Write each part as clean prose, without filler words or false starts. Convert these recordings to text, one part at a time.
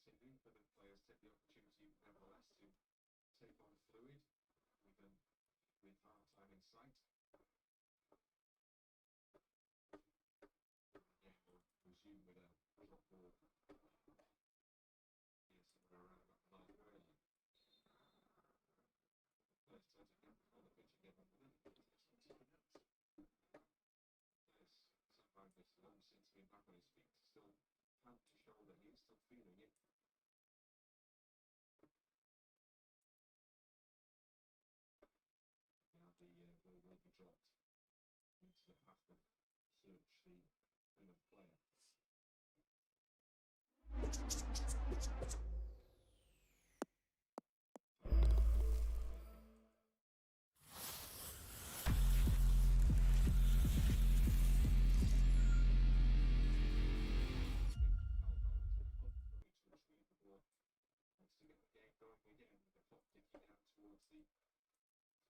continue, but the players take the opportunity nevertheless to take on fluid with half time in sight. The game will resume with a drop ball here somewhere around about the 9th line. Players turn to get before the pitch again on the minute. Sometimes this long since been back on his feet to still help to show that he is still feeling it. Now the ball will be dropped into the path of search the Plymouth player.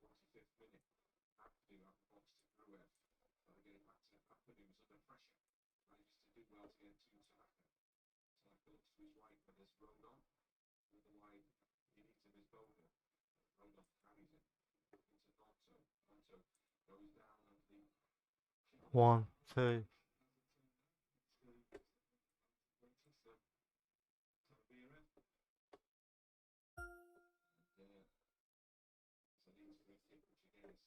Towards the 45th minute, Abdu out the box to Gruev. Trying to get it back to Papadou's under pressure. Manages to do well to get it to Tanaka. Tanaka looks to his right, but there's Rodon. With the wide, he needs him is Boga. Rodon carries it into Nonto. Nonto goes down and the 1, 2. So these free kick, which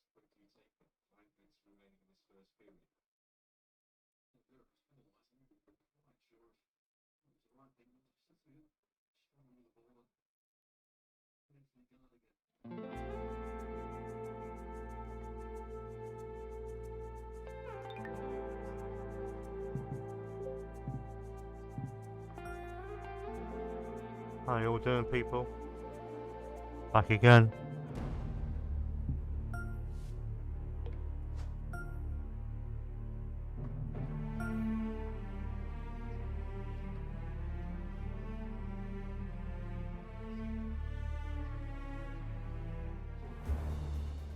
again is quickly taken. 5 minutes remaining in this first period. They're penalising. I'm not quite sure if it was the right thing, but just have to strong with the ball and put into the guard again. How you all doing, people? Back again.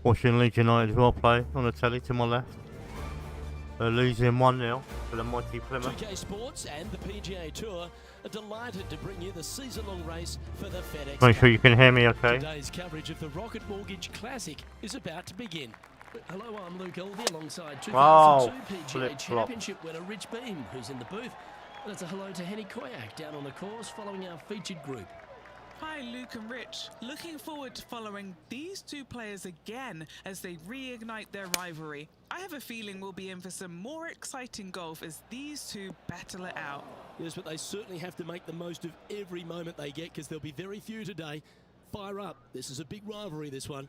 Watching Leeds United as well play on the telly to my left. They're losing 1-0 for the mighty Plymouth. 2K Sports and the PGA Tour are delighted to bring you the season-long race for the FedEx Make sure Cup. you can hear me okay. Today's coverage of the Rocket Mortgage Classic is about to begin. Hello, I'm Luke Elvey alongside 2002 PGA Championship winner Rich Beam, who's in the booth. And it's a hello to Henny Koyak down on the course following our featured group. Hi, Luke and Rich. Looking forward to following these two players again as they reignite their rivalry. I have a feeling we'll be in for some more exciting golf as these two battle it out. Yes, but they certainly have to make the most of every moment they get because there'll be very few today. Fire up. This is a big rivalry, this one.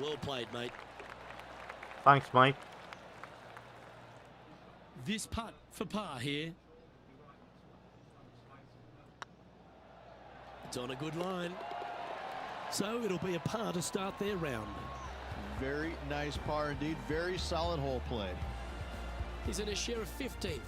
Well played, mate. Thanks, mate. This putt for par here. It's on a good line. So it'll be a par to start their round. Very nice par indeed. Very solid hole play. He's in a share of 15th.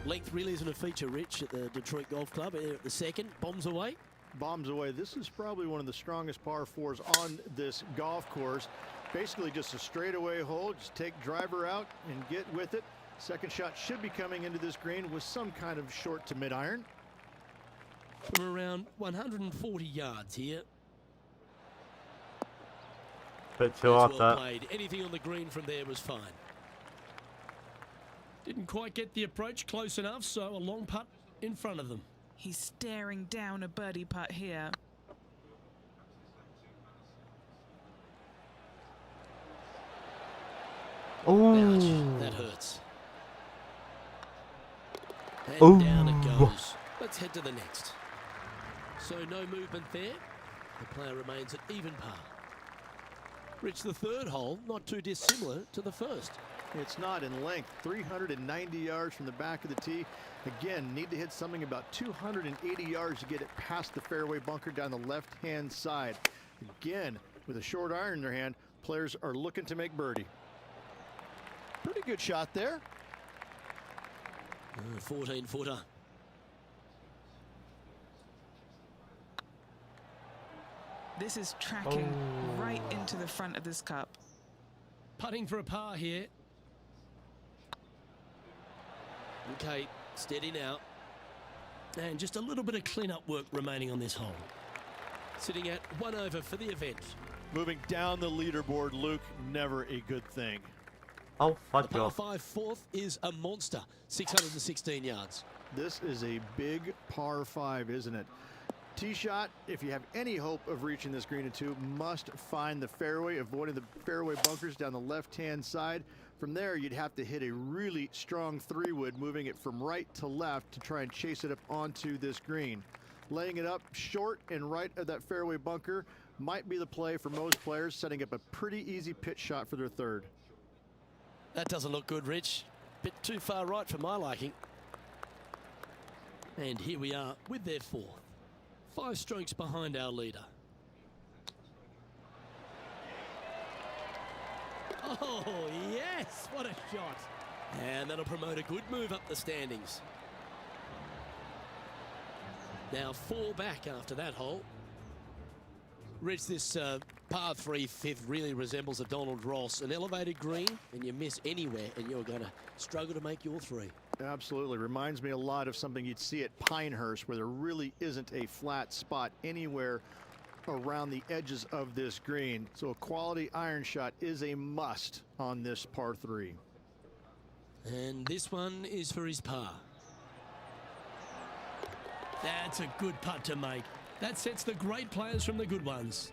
Length really isn't a feature, Rich, at the Detroit Golf Club. Here at the second, bombs away. Bombs away. This is probably one of the strongest par fours on this golf course. Basically just a straightaway hole. Just take driver out and get with it. Second shot should be coming into this green with some kind of short to mid iron. From around 140 yards here. Bit too hard, well that. played. Anything on the green from there was fine. Didn't quite get the approach close enough, so a long putt in front of them. He's staring down a birdie putt here. Ooh. Ouch, that hurts. And Ooh. down it goes. Let's head to the next. So no movement there. The player remains at even par. Rich, the third hole, not too dissimilar to the first. It's not in length. 390 yards from the back of the tee. Again, need to hit something about 280 yards to get it past the fairway bunker down the left-hand side. Again, with a short iron in their hand, players are looking to make birdie. Pretty good shot there. 14-footer. This is tracking right into the front of this cup. Putting for a par here. Okay, steady now. And just a little bit of clean-up work remaining on this hole. Sitting at 1 over for the event. Moving down the leaderboard, Luke, never a good thing. Oh, The fudge par off. 5 fourth is a monster, 616 yards. This is a big par 5, isn't it? Tee shot, if you have any hope of reaching this green in 2, must find the fairway, avoiding the fairway bunkers down the left-hand side. From there, you'd have to hit a really strong 3-wood, moving it from right to left to try and chase it up onto this green. Laying it up short and right of that fairway bunker might be the play for most players, setting up a pretty easy pitch shot for their 3rd. That doesn't look good, Rich. Bit too far right for my liking. And here we are with their 4th. 5 strokes behind our leader. Oh, yes! What a shot! And that'll promote a good move up the standings. Now 4 back after that hole. Rich, this par 3 fifth really resembles a Donald Ross, an elevated green, and you miss anywhere, and you're going to struggle to make your 3. Absolutely. Reminds me a lot of something you'd see at Pinehurst, where there really isn't a flat spot anywhere around the edges of this green. So a quality iron shot is a must on this par 3. And this one is for his par. That's a good putt to make. That sets the great players from the good ones.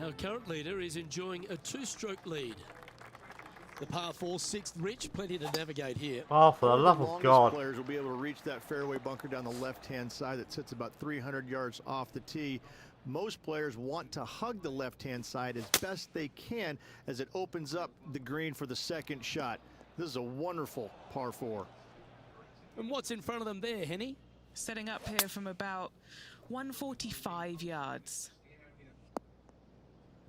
Our current leader is enjoying a 2-stroke lead. The par 4 6th, Rich, plenty to navigate here. Oh, for the One love the of longest God. players will be able to reach that fairway bunker down the left-hand side that sits about 300 yards off the tee. Most players want to hug the left-hand side as best they can as it opens up the green for the 2nd shot. This is a wonderful par 4. And what's in front of them there, Henny? Setting up here from about 145 yards.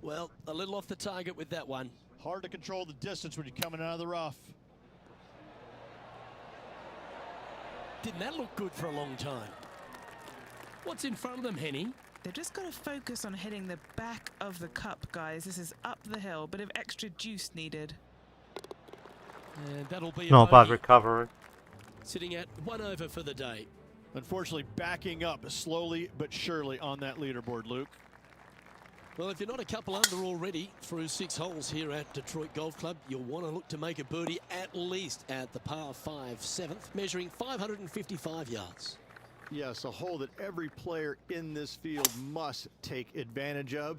Well, a little off the target with that one. Hard to control the distance when you're coming out of the rough. Didn't that look good for a long time? What's in front of them, Henny? They've just got to focus on hitting the back of the cup, guys. This is up the hill, bit of extra juice needed. And that'll be Not a bad bogey. recovery. Sitting at 1 over for the day. Unfortunately, backing up slowly but surely on that leaderboard, Luke. Well, if you're not a couple under already through 6 holes here at Detroit Golf Club, you'll want to look to make a birdie at least at the par 5 7th, measuring 555 yards. Yes, a hole that every player in this field must take advantage of.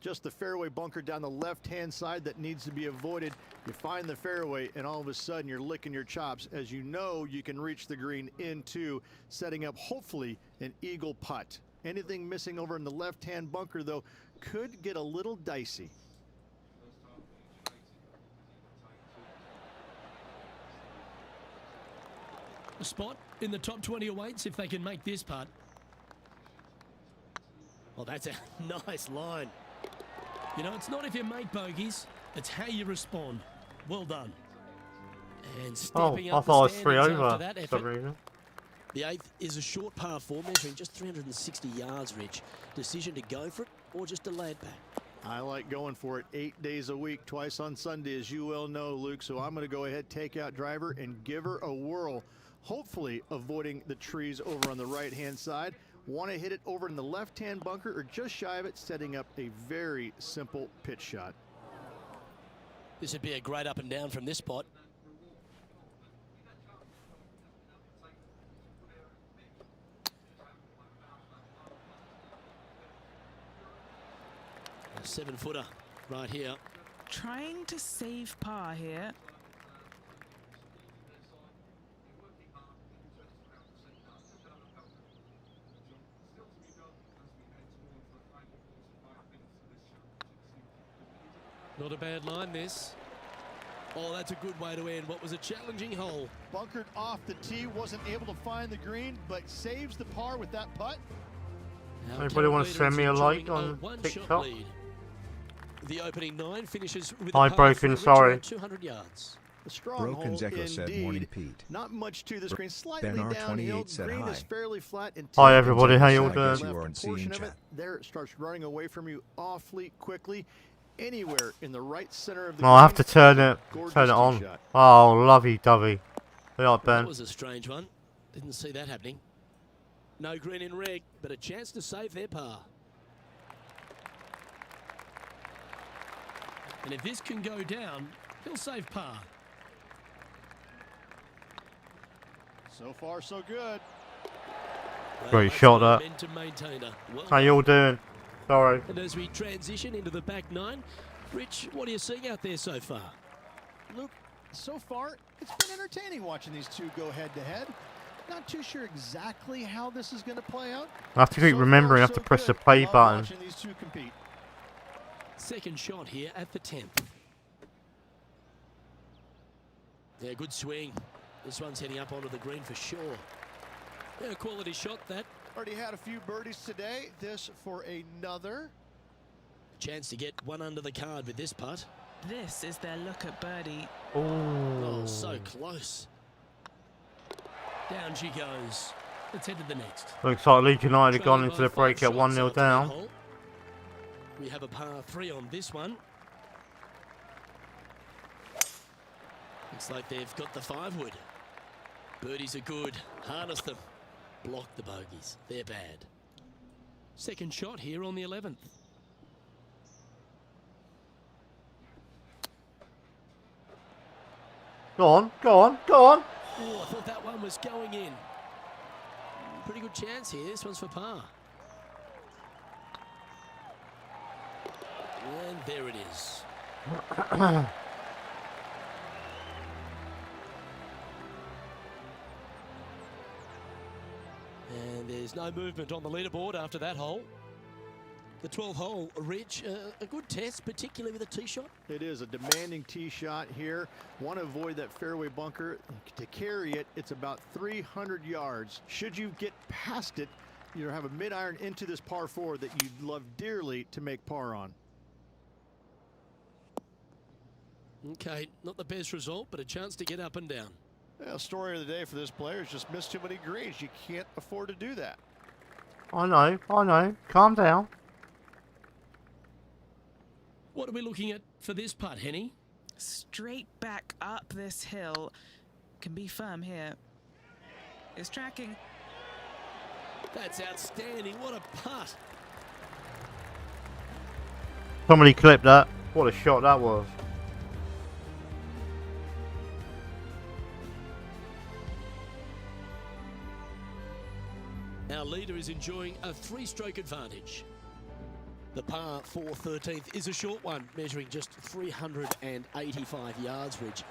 Just the fairway bunker down the left-hand side that needs to be avoided. You find the fairway, and all of a sudden you're licking your chops as you know you can reach the green into, setting up hopefully an eagle putt. Anything missing over in the left-hand bunker, though, could get a little dicey. A spot in the top 20 awaits if they can make this putt. Well, that's a nice line. You know, it's not if you make bogeys, it's how you respond. Well done. And Oh, stepping I up thought I the was 3 standings after over that for some effort. reason. The 8th is a short par 4, measuring just 360 yards, Rich. Decision to go for it or just to lay it back? I like going for it 8 days a week, twice on Sunday, as you well know, Luke. So I'm going to go ahead, take out driver, and give her a whirl. Hopefully avoiding the trees over on the right-hand side. Want to hit it over in the left-hand bunker or just shy of it, setting up a very simple pitch shot. This would be a great up and down from this spot. A 7-footer right here. Trying to save par here. Not a bad line, this. Oh, that's a good way to end what was a challenging hole. Bunkered off the tee, wasn't able to find the green, but saves the par with that putt. Our Anybody want to leader send is me a like enjoying on one-shot TikTok? lead. The opening 9 finishes with Hi, a par Broken, for sorry. around 200 yards. A strong Broken hole Echo said, indeed. "Morning, Pete." Not much to this green. Slightly Ben R. downhill. 28 said Green hi. is fairly flat and Hi, tilted everybody. to How the you all side doing? left You are in portion scene of it. chat. There it starts running away from you awfully quickly. Anywhere in the right center of the No, I have to green, turn it gorgeous tee on. shot. Oh, lovey-dovey. Hey up, That Ben. was a strange one. Didn't see that happening. No green in red, but a chance to save their par. And if this can go down, he'll save par. So far, so good. Great that's shot, the that. momentum maintainer. Well How you all doing? Sorry. And as we transition into the back nine, Rich, what are you seeing out there so far? Luke, so far, it's been entertaining watching these two go head-to-head. Not too sure exactly how this is going to play out. I have to keep remembering I have to press the play Love button. watching these two compete. Second shot here at the 10th. Yeah, good swing. This one's heading up onto the green for sure. Yeah, quality shot that. Already had a few birdies today. This for another. Chance to get one under the card with this putt. This is their look at birdie. Oh, so close. Down she goes. Let's head to the next. Looks like Leeds United have gone Trailing into the by break 5 at 1-0 shots after that down. hole. We have a par 3 on this one. Looks like they've got the 5-wood. Birdies are good. Harness them. Block the bogeys. They're bad. Second shot here on the 11th. Go on, go on, go on. Oh, I thought that one was going in. Pretty good chance here. This one's for par. And there it is. And there's no movement on the leaderboard after that hole. The 12th hole, Rich, a good test, particularly with a tee shot. It is a demanding tee shot here. Want to avoid that fairway bunker. To carry it, it's about 300 yards. Should you get past it, you have a mid-iron into this par 4 that you'd love dearly to make par on. Okay, not the best result, but a chance to get up and down. Well, story of the day for this player is just missed too many greens. You can't afford to do that. I know. Calm down. What are we looking at for this putt, Henny? Straight back up this hill. Can be firm here. It's tracking. That's outstanding. What a putt. Somebody clipped that. What a shot that was. Our leader is enjoying a 3-stroke advantage. The par 4 13th is a short one, measuring just 385 yards, Rich.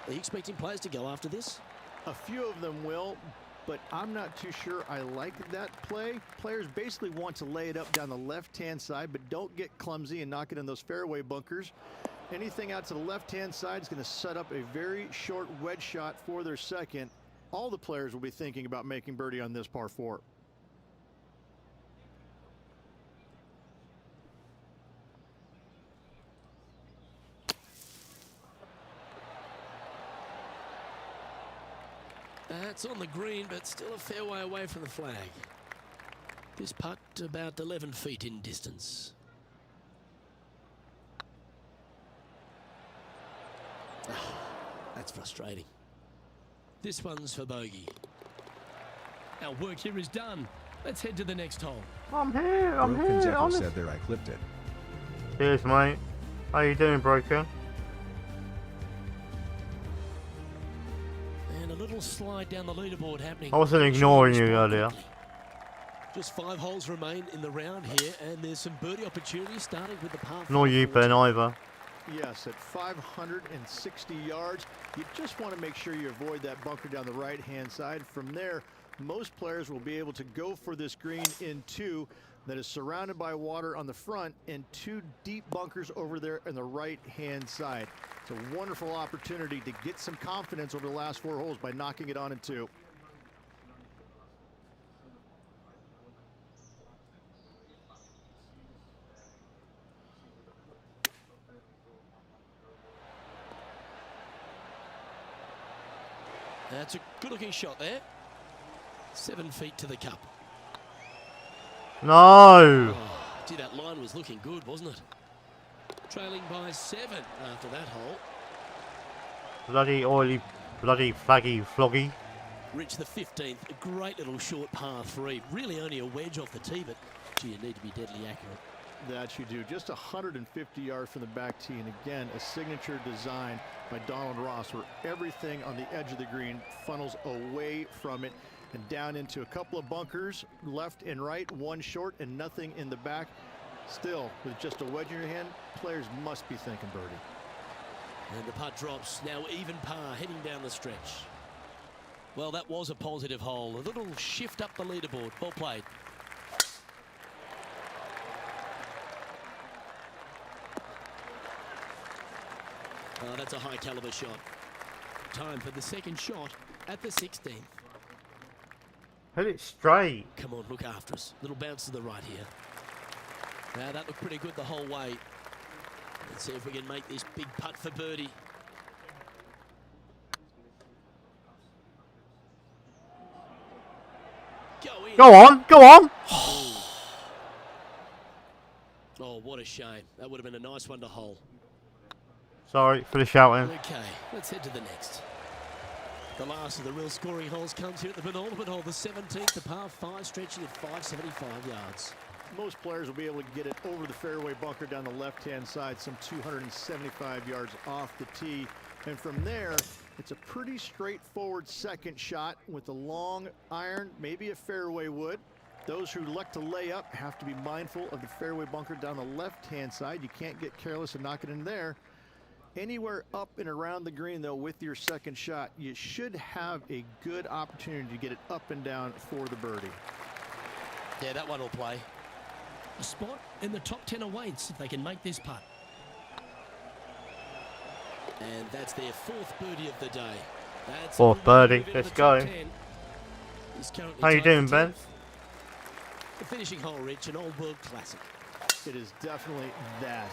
Are you expecting players to go after this? A few of them will, but I'm not too sure I like that play. Players basically want to lay it up down the left-hand side, but don't get clumsy and knock it in those fairway bunkers. Anything out to the left-hand side is going to set up a very short wedge shot for their second. All the players will be thinking about making birdie on this par 4. That's on the green, but still a fair way away from the flag. This putt about 11 feet in distance. That's frustrating. This one's for bogey. Our work here is done. Let's head to the next hole. I'm here. Broken Echo honest. said there, I clipped it. Cheers, mate. How you doing, Broken? And a little slide down the leaderboard happening. I wasn't ignoring you earlier. Just 5 holes remain in the round here, and there's some birdie opportunities starting with the par 4. Nor you, Ben, either. Yes, at 560 yards, you just want to make sure you avoid that bunker down the right-hand side. From there, most players will be able to go for this green in 2 that is surrounded by water on the front and 2 deep bunkers over there on the right-hand side. It's a wonderful opportunity to get some confidence over the last 4 holes by knocking it on in 2. That's a good-looking shot there. 7 feet to the cup. No! Oh, gee, that line was looking good, wasn't it? Trailing by 7 after that hole. Bloody oily, bloody flaggy floggy. Reached the 15th. A great little short par 3. Really only a wedge off the tee, but gee, you need to be deadly accurate. That you do. Just 150 yards from the back tee, and again, a signature design by Donald Ross, where everything on the edge of the green funnels away from it and down into a couple of bunkers, left and right, one short and nothing in the back. Still, with just a wedge in your hand, players must be thinking birdie. And the putt drops. Now even par, heading down the stretch. Well, that was a positive hole. A little shift up the leaderboard. Well played. Oh, that's a high caliber shot. Time for the second shot at the 16th. Hit it straight. Come on, look after us. Little bounce to the right here. Now that looked pretty good the whole way. Let's see if we can make this big putt for birdie. Go in. Go on, go on. Oh, what a shame. That would have been a nice one to hole. Sorry for the shouting. Okay, let's head to the next. The last of the real scoring holes comes here at the penultimate hole, the 17th, the par 5, stretching at 575 yards. Most players will be able to get it over the fairway bunker down the left-hand side, some 275 yards off the tee. And from there, it's a pretty straightforward second shot with a long iron, maybe a fairway wood. Those who like to lay up have to be mindful of the fairway bunker down the left-hand side. You can't get careless and knock it in there. Anywhere up and around the green, though, with your second shot, you should have a good opportunity to get it up and down for the birdie. Yeah, that one will play. A spot in the top 10 awaits if they can make this putt. And that's their 4th birdie of the day. That's 4th birdie, let's go. How you doing, Ben? The finishing hole, Rich, an old world classic. It is definitely that.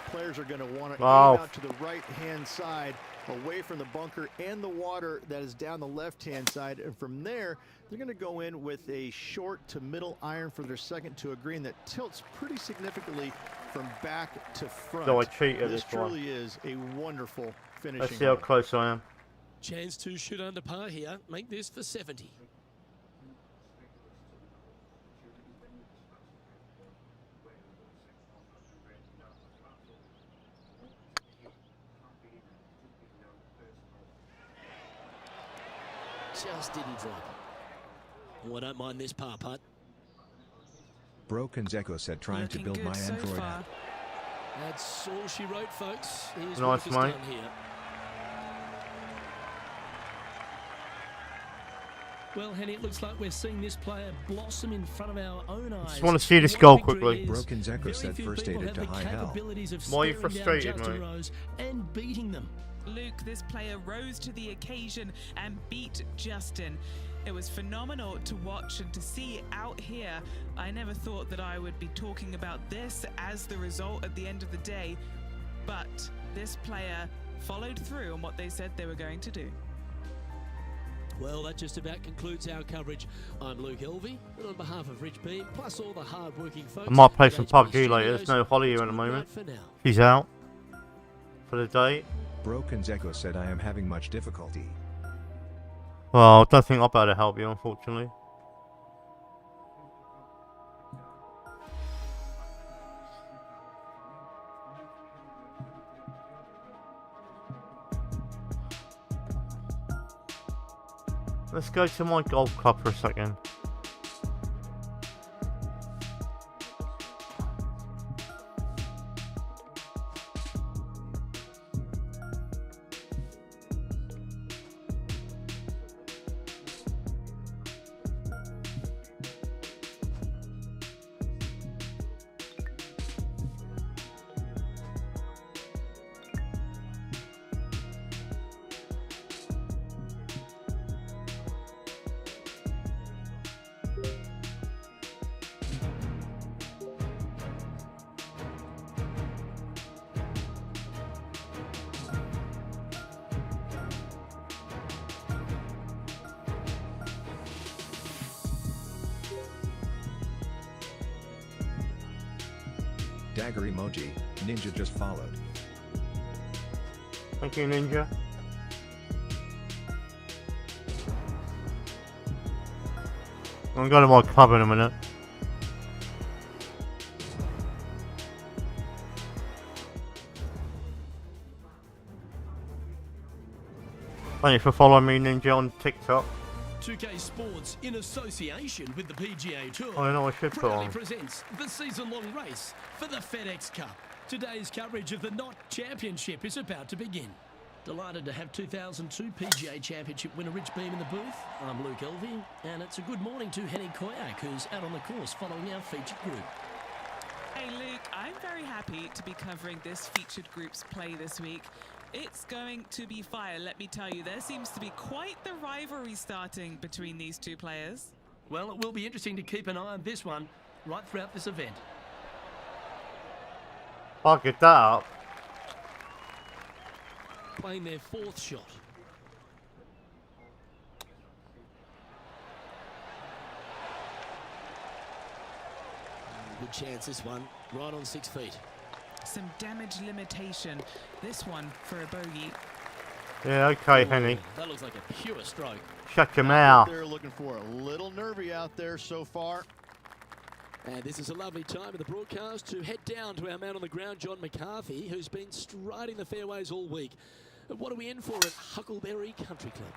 Players are going to want to aim Wow. out to the right-hand side, away from the bunker and the water that is down the left-hand side. And from there, they're going to go in with a short to middle iron for their second to a green that tilts pretty significantly from back to front. So I cheated This this one. truly is a wonderful finishing. Let's see how hole. close I am. Chance to shoot under par here. Make this for 70. Just didn't drop. Oh, I don't mind this par putt. Broken Echo said trying to Looking build good my so Android far. app. That's all she wrote, folks. Here's Nice, what is mate. done here. Well, Henny, it looks like we're seeing this player blossom in front of our own eyes. Just wanna see this What goal victory quickly. is. Broken Echo Very said few first people aided have to the high hell. capabilities of Why are you staring down frustrated, Justin mate? Rose and beating them. Luke, this player rose to the occasion and beat Justin. It was phenomenal to watch and to see out here. I never thought that I would be talking about this as the result at the end of the day, but this player followed through on what they said they were going to do. Well, that just about concludes our coverage. I'm Luke Elvey, and on behalf of Rich Beam, plus all the hard-working folks... I might play at some HB PUBG later. There's no Studios, Holly here it's at the moment. goodbye for now. She's out for the day. Broken Echo said I am having much difficulty. Well, I don't think I'll be able to help you, unfortunately. Let's go to my golf club for a second. dagger emoji. Ninja just followed. Thank you, Ninja. I'm going to my club in a minute. Thank you for following me, Ninja, on TikTok. 2K Sports, in association with the PGA Tour, I know I should put proudly on. presents the season-long race for the FedEx Cup. Today's coverage of the Knot Championship is about to begin. Delighted to have 2002 PGA Championship winner Rich Beem in the booth. I'm Luke Elvey, and it's a good morning to Henny Koyak, who's out on the course following our featured group. Hey Luke, I'm very happy to be covering this featured group's play this week. It's going to be fire, let me tell you. There seems to be quite the rivalry starting between these two players. Well, it will be interesting to keep an eye on this one right throughout this event. I'll get that up. Playing their fourth shot. Good chance this one, right on 6 feet. Some damage limitation. This one for a bogey. Yeah, okay, Henny. That looks like a pure stroke. Shut your mouth. They're looking for a little nervy out there so far. And this is a lovely time of the broadcast to head down to our man on the ground, John McCarthy, who's been striding the fairways all week. What are we in for at Huckleberry Country Club?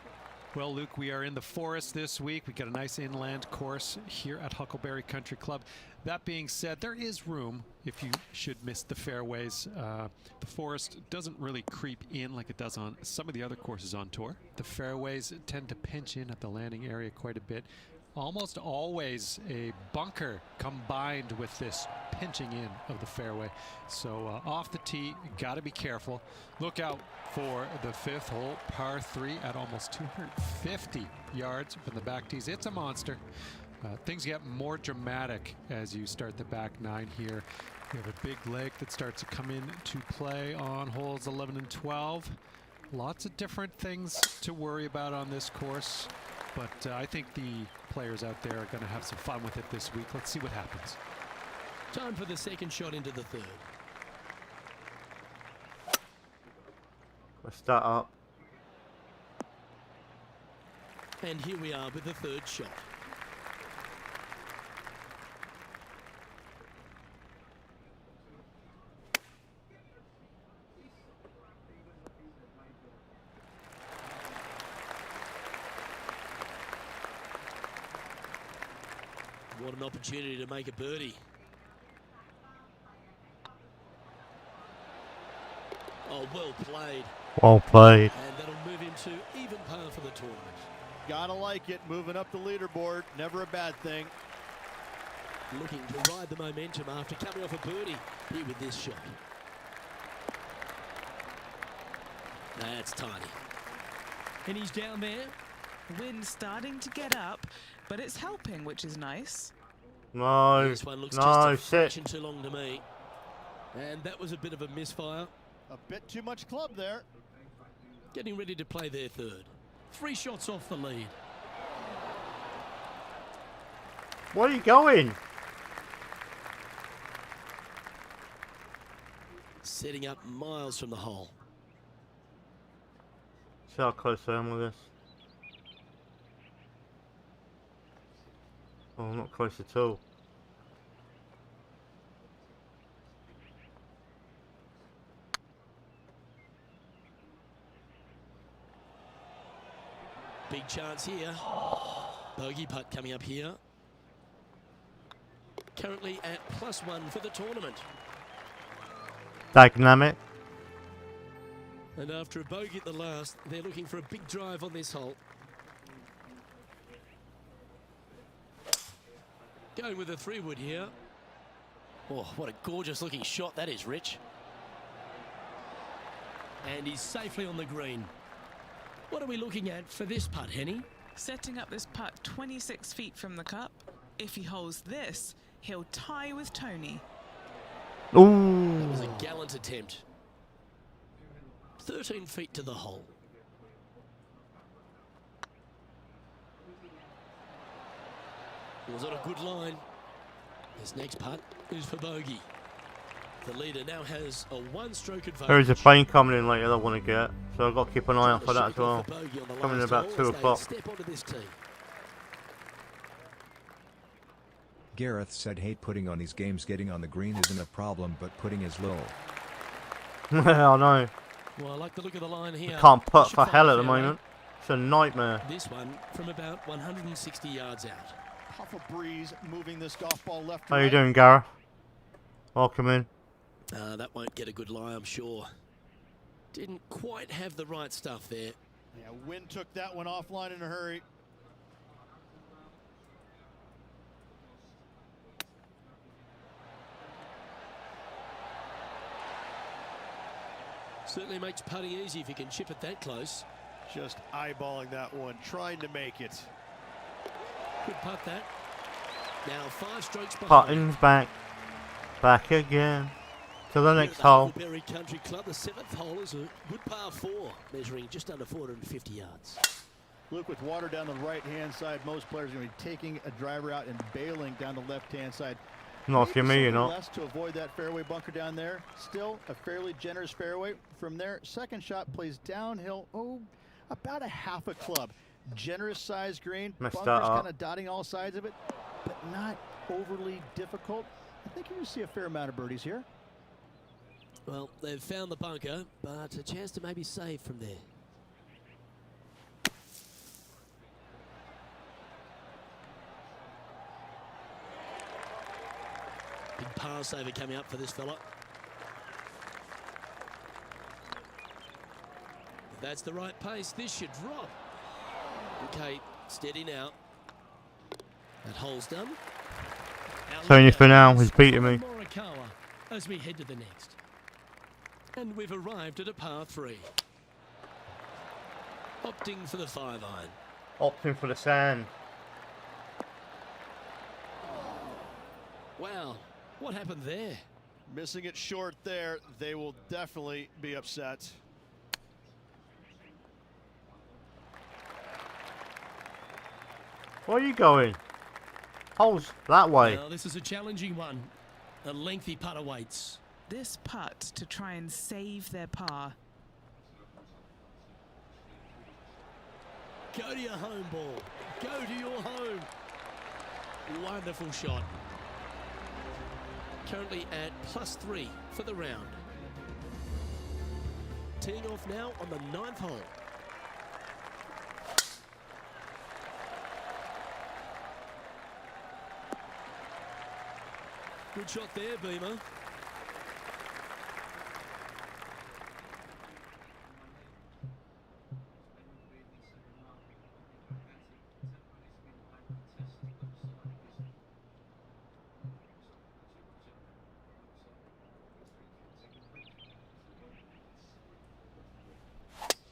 Well, Luke, we are in the forest this week. We got a nice inland course here at Huckleberry Country Club. That being said, there is room if you should miss the fairways. The forest doesn't really creep in like it does on some of the other courses on tour. The fairways tend to pinch in at the landing area quite a bit. Almost always a bunker combined with this pinching in of the fairway. So off the tee, got to be careful. Look out for the fifth hole, par 3 at almost 250 yards from the back tees. It's a monster. Things get more dramatic as you start the back 9 here. You have a big lake that starts to come into play on holes 11 and 12. Lots of different things to worry about on this course. But I think the players out there are going to have some fun with it this week. Let's see what happens. Time for the second shot into the third. Let's start up. And here we are with the third shot. What an opportunity to make a birdie. Oh, well played. Well played. And that'll move him to even par for the tournament. Gotta like it, moving up the leaderboard, never a bad thing. Looking to ride the momentum after coming off a birdie here with this shot. That's tiny. And he's down there. Wind starting to get up, but it's helping, which is nice. No, This one looks no, just a shit. fraction too long to me. And that was a bit of a misfire. A bit too much club there. Getting ready to play their third. 3 shots off the lead. Where are you going? Setting up miles from the hole. See how close I am with this. Oh, I'm not close at all. Big chance here. Bogey putt coming up here. Currently at +1 for the tournament. Dynamic. And after a bogey at the last, they're looking for a big drive on this hole. Going with a 3-wood here. Oh, what a gorgeous looking shot that is, Rich. And he's safely on the green. What are we looking at for this putt, Henny? Setting up this putt 26 feet from the cup. If he holds this, he'll tie with Tony. Ooh. That was a gallant attempt. 13 feet to the hole. Was on a good line. This next putt is for bogey. The leader now has a one-stroke advantage. There is a plane coming in later that I want to get, so I've got to keep an eye out for that as well. Coming in about 2 o'clock. Step onto this tee. Gareth said hate putting on these games, getting on the green isn't a problem, but putting is low. I know. Well, I like the look of the line here. Can't putt Should for find hell the at the fairway. moment. It's a nightmare. This one from about 160 yards out. Puff of breeze moving this golf ball left to How you right. doing, Gareth? Welcome in. That won't get a good lie, I'm sure. Didn't quite have the right stuff there. Yeah, wind took that one offline in a hurry. Certainly makes putting easy if you can chip it that close. Just eyeballing that one, trying to make it. Good putt that. Now 5 strokes behind. Putting's back. Back again. To the Here next at the hole. Huckleberry Country Club, the 7th hole is a good par 4, measuring just under 450 yards. Luke, with water down the right-hand side, most players are going to be taking a driver out and bailing down the left-hand side. Not if you're me, you're Something not. less to avoid that fairway bunker down there. Still a fairly generous fairway. From there, second shot plays downhill, about a half a club. Generous size green. Messed that Bunkers up. kind of dotting all sides of it, but not overly difficult. I think you're going to see a fair amount of birdies here. Well, they've found the bunker, but a chance to maybe save from there. Big par saver coming up for this fella. If that's the right pace, this should drop. Okay, steady now. That hole's done. Tony for now, he's beating me. Morikawa as we head to the next. And we've arrived at a par 3. Opting for the 5-iron. Opting for the sand. Wow, what happened there? Missing it short there, they will definitely be upset. Where are you going? Holes that way. Now, this is a challenging one. A lengthy putt awaits. This putt to try and save their par. Go to your home ball. Go to your home. Wonderful shot. Currently at +3 for the round. Teeing off now on the 9th hole. Good shot there, Beamer.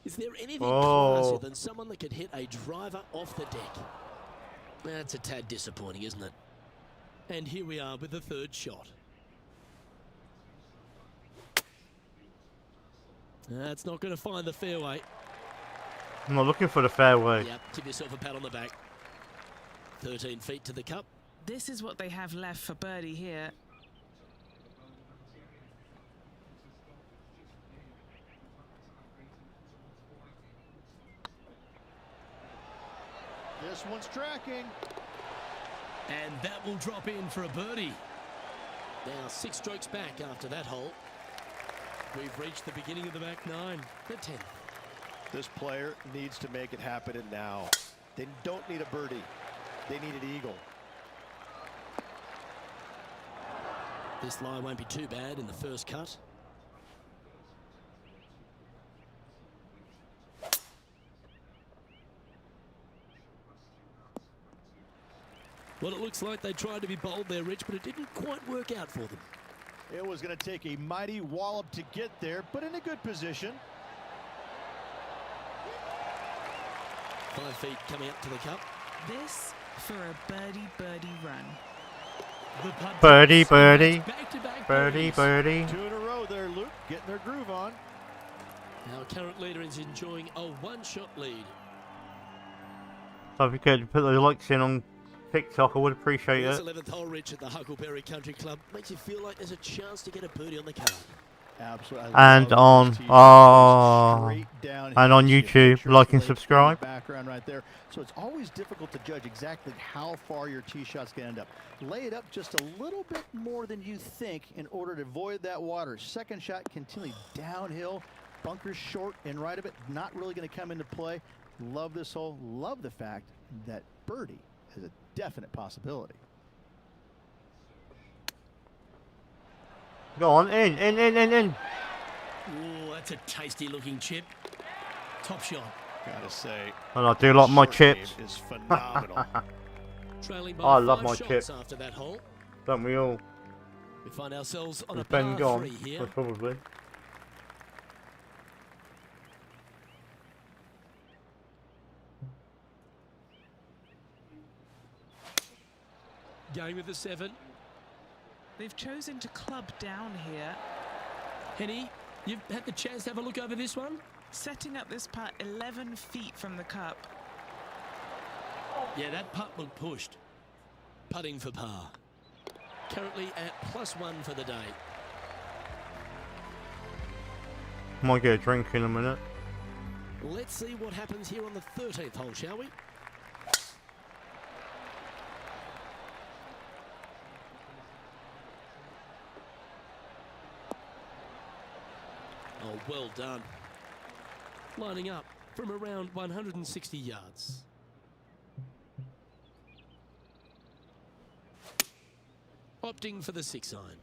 Is there anything classier than someone that could hit a driver off the deck? That's a tad disappointing, isn't it? And here we are with the 3rd shot. That's not going to find the fairway. I'm not looking for the fairway. Yep, give yourself a pat on the back. 13 feet to the cup. This is what they have left for birdie here. This one's tracking. And that will drop in for a birdie. Now 6 strokes back after that hole. We've reached the beginning of the back 9, the 10th. This player needs to make it happen, and now. They don't need a birdie. They need an eagle. This lie won't be too bad in the first cut. Well, it looks like they tried to be bold there, Rich, but it didn't quite work out for them. It was going to take a mighty wallop to get there, but in a good position. 5 feet coming up to the cup. This for a birdie run. The putt Birdie, drops. birdie. Back-to-back Birdie, birdies. birdie. 2 in a row there, Luke, getting their groove on. Our current leader is enjoying a 1-shot lead. Don't forget to put the likes in on TikTok, I would appreciate This it. 11th hole, Rich, at the Huckleberry Country Club makes you feel like there's a chance to get a birdie on the card. Absolutely. And on and on YouTube, like and subscribe. Background right there. So it's always difficult to judge exactly how far your tee shot's going to end up. Lay it up just a little bit more than you think in order to avoid that water. Second shot continually downhill, bunkers short and right of it, not really going to come into play. Love this hole. Love the fact that birdie is a definite possibility. Go on, in. Oh, that's a tasty looking chip. Top shot. Gotta say, And I do like my short chips. game is phenomenal. Trailing by I love 5 my shots chips. after that hole. Don't we all? We find ourselves on a With Ben par gone, 3 here. most probably. Going with the 7. They've chosen to club down here. Henny, you've had the chance to have a look over this one? Setting up this putt 11 feet from the cup. Yeah, that putt was pushed. Putting for par. Currently at +1 for the day. Might get a drink in a minute. Let's see what happens here on the 13th hole, shall we? Oh, well done. Lining up from around 160 yards. Opting for the 6-iron.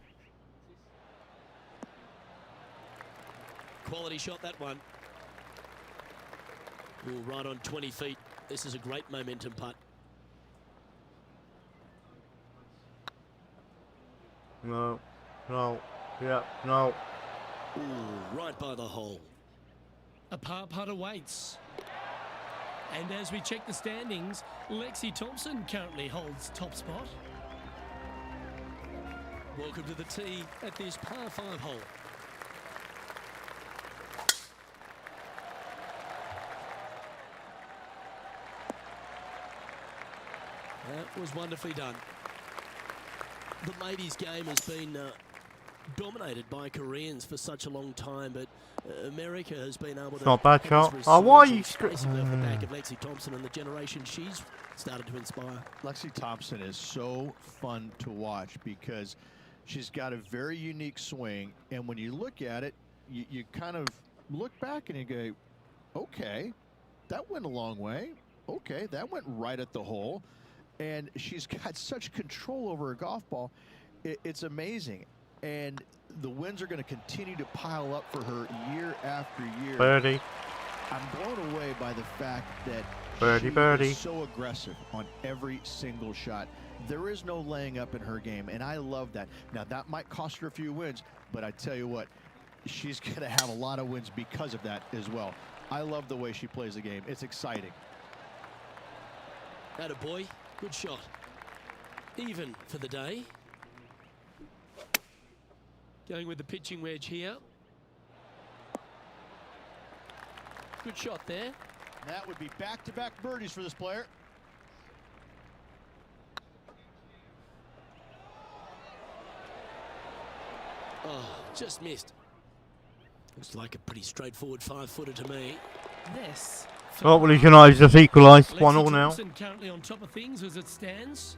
Quality shot, that one. Ooh, right on 20 feet. This is a great momentum putt. No. Yeah, no. Ooh, right by the hole. A par putt awaits. And as we check the standings, Lexi Thompson currently holds top spot. Welcome to the tee at this par 5 hole. That was wonderfully done. The ladies' game has been dominated by Koreans for such a long time, but America has been able to... Not bad shot. Oh, why are you... Basically off the back of Lexi Thompson and the generation she's started to inspire. Lexi Thompson is so fun to watch because she's got a very unique swing, and when you look at it, you kind of look back and you go, okay, that went a long way. Okay, that went right at the hole. And she's got such control over her golf ball. It's amazing. And the wins are going to continue to pile up for her year after year. Birdie. I'm blown away by the fact that Birdie. is so aggressive on every single shot. There is no laying up in her game, and I love that. Now, that might cost her a few wins, but I tell you what, she's going to have a lot of wins because of that as well. I love the way she plays the game. It's exciting. Attaboy. Good shot. Even for the day. Going with the pitching wedge here. Good shot there. That would be back-to-back birdies for this player. Oh, just missed. Looks like a pretty straightforward 5-footer to me. This. Oh, well, United just equalised Lexi 1-1 now. Thompson currently on top of things as it stands.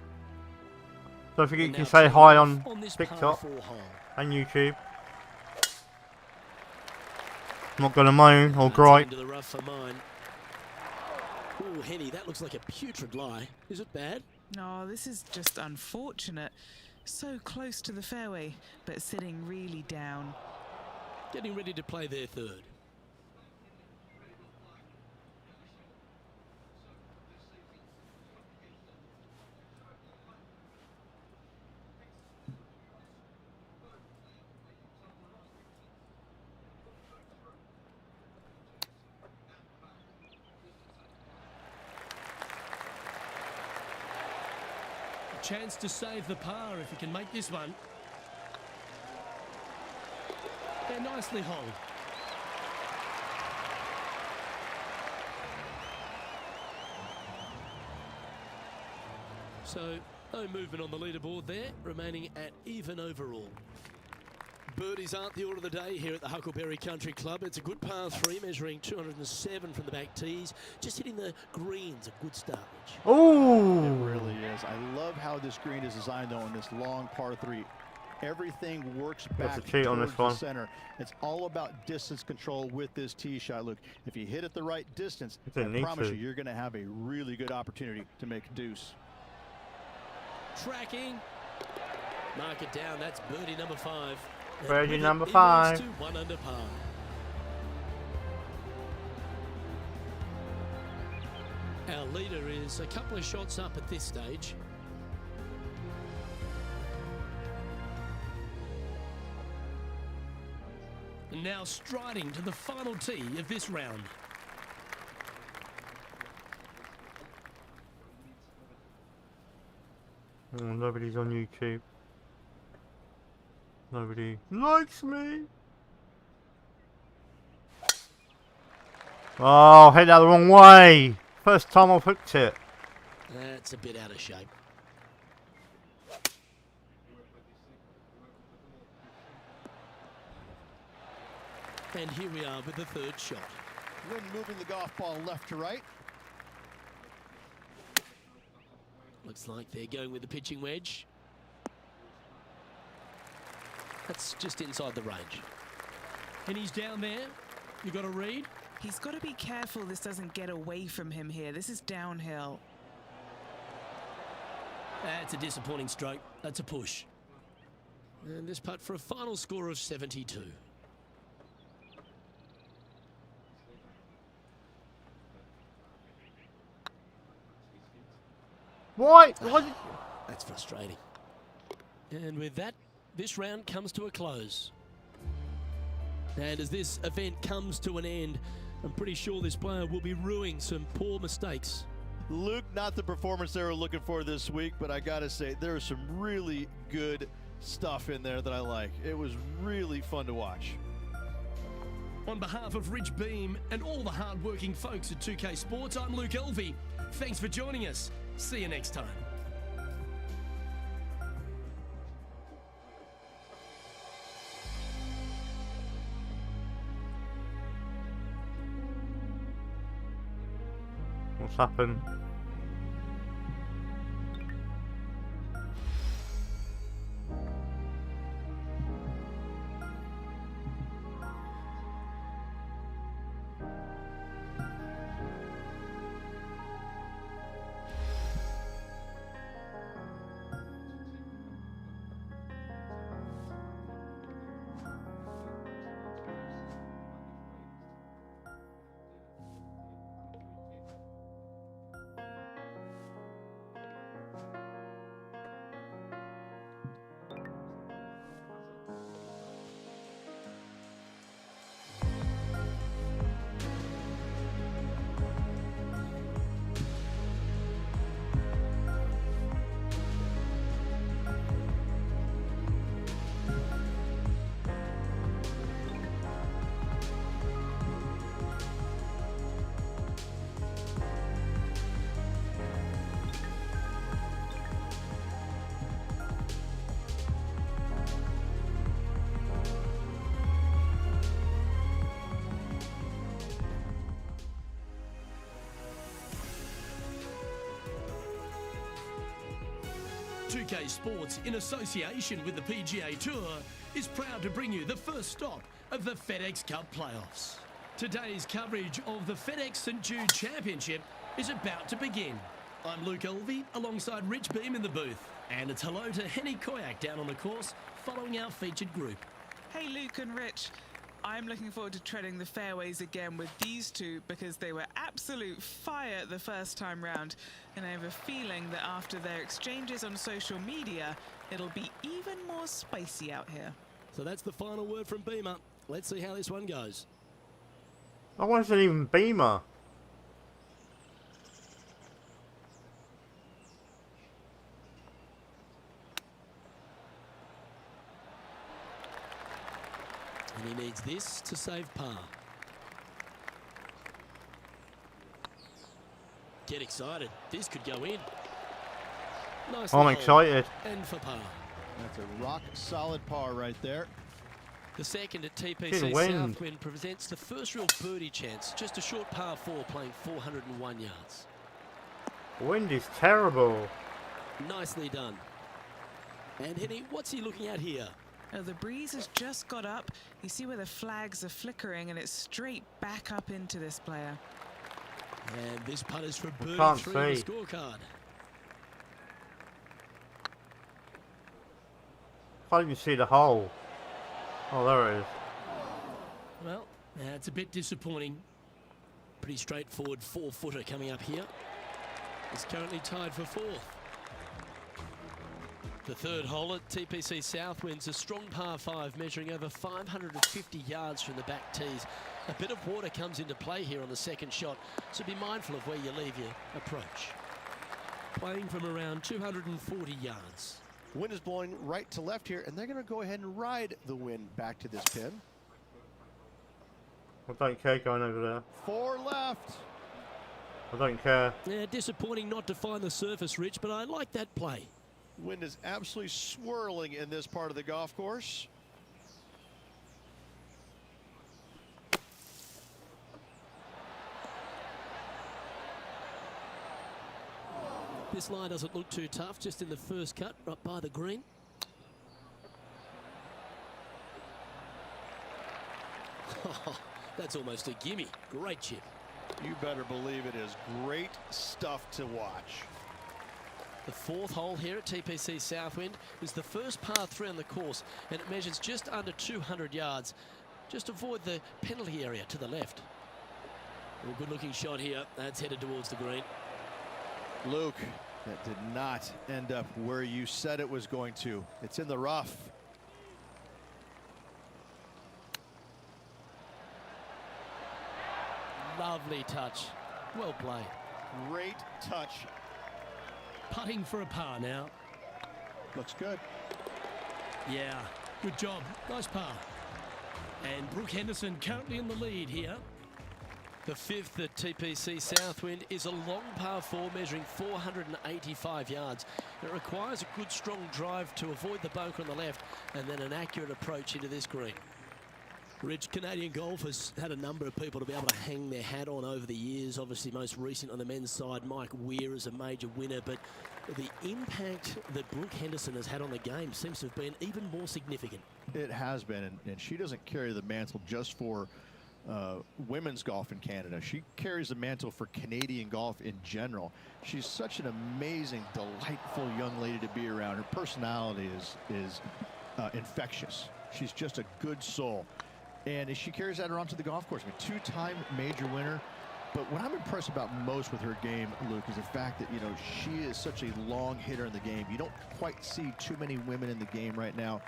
Don't forget you And can now say hi on this par TikTok 4 hole. and YouTube. I'm not going to moan or gripe. Into the rough for mine. Ooh, Henny, that looks like a putrid lie. Is it bad? No, this is just unfortunate. So close to the fairway, but sitting really down. Getting ready to play their third. Chance to save the par if he can make this one. They're nicely holed. So no movement on the leaderboard there, remaining at even overall. Birdies aren't the order of the day here at the Huckleberry Country Club. It's a good par 3, measuring 207 from the back tees. Just hitting the greens, a good start, Rich. Oh! It really is. I love how this green is designed, though, in this long par 3. Everything works back to cheat on towards this the one. center. It's all about distance control with this tee shot. Look, if you hit it the right distance, I Didn't need promise to. you, you're going to have a really good opportunity to make a deuce. Tracking. Mark it down. That's birdie number 5. And Birdie with it, number he 5. moves to 1 under par. Our leader is a couple of shots up at this stage. And now striding to the final tee of this round. Oh, nobody's on YouTube. Nobody likes me. Oh, hit that the wrong way. First time I've hooked it. That's a bit out of shape. And here we are with the third shot. Wind moving the golf ball left to right. Looks like they're going with the pitching wedge. That's just inside the range. And he's down there. You got to read. He's got to be careful this doesn't get away from him here. This is downhill. That's a disappointing stroke. That's a push. And this putt for a final score of 72. What? That's frustrating. And with that, this round comes to a close. And as this event comes to an end, I'm pretty sure this player will be ruining some poor mistakes. Luke, not the performance they were looking for this week, but I gotta say, there was some really good stuff in there that I like. It was really fun to watch. On behalf of Rich Beam and all the hard-working folks at 2K Sports, I'm Luke Elvey. Thanks for joining us. See you next time. What's happened? PGA2K Sports, in association with the PGA Tour, is proud to bring you the first stop of the FedEx Cup playoffs. Today's coverage of the FedEx St. Jude Championship is about to begin. I'm Luke Elvey, alongside Rich Beam in the booth. And it's hello to Henny Koyak down on the course, following our featured group. Hey Luke and Rich, I'm looking forward to treading the fairways again with these two because they were absolute fire the first time round, and I have a feeling that after their exchanges on social media, it'll be even more spicy out here. So that's the final word from Beamer. Let's see how this one goes. I wasn't even Beamer. And he needs this to save par. Get excited. This could go in. Nice I'm hole. excited. And for par. That's a rock solid par right there. The second at Good TPC wind. Southwind presents the first real birdie chance. Just a short par 4 playing 401 yards. Wind is terrible. Nicely done. And Henny, what's he looking at here? Oh, the breeze has just got up. You see where the flags are flickering, and it's straight back up into this player. And this putt is for birdie can't 3 on the see. scorecard. Can't even see the hole. Oh, there it is. Well, it's a bit disappointing. Pretty straightforward 4-footer coming up here. It's currently tied for 4th. The third hole at TPC Southwind's a strong par 5 measuring over 550 yards from the back tees. A bit of water comes into play here on the second shot, so be mindful of where you leave your approach. Playing from around 240 yards. Wind is blowing right to left here, and they're going to go ahead and ride the wind back to this pin. I don't care going over there. 4 left. I don't care. Yeah, disappointing not to find the surface, Rich, but I like that play. Wind is absolutely swirling in this part of the golf course. This line doesn't look too tough, just in the first cut, right by the green. That's almost a gimme. Great chip. You better believe it is great stuff to watch. The fourth hole here at TPC Southwind is the first par 3 on the course, and it measures just under 200 yards. Just avoid the penalty area to the left. Well, good looking shot here. That's headed towards the green. Luke, that did not end up where you said it was going to. It's in the rough. Lovely touch. Well played. Great touch. Putting for a par now. Looks good. Yeah, good job. Nice par. And Brooke Henderson currently in the lead here. The fifth at TPC Southwind is a long par 4 measuring 485 yards. It requires a good strong drive to avoid the bunker on the left and then an accurate approach into this green. Rich, Canadian golf has had a number of people to be able to hang their hat on over the years. Obviously, most recent on the men's side, Mike Weir is a major winner, but the impact that Brooke Henderson has had on the game seems to have been even more significant. It has been, and she doesn't carry the mantle just for women's golf in Canada. She carries the mantle for Canadian golf in general. She's such an amazing, delightful young lady to be around. Her personality is infectious. She's just a good soul. And she carries that around to the golf course. I mean, two-time major winner. But what I'm impressed about most with her game, Luke, is the fact that, you know, she is such a long hitter in the game. You don't quite see too many women in the game right now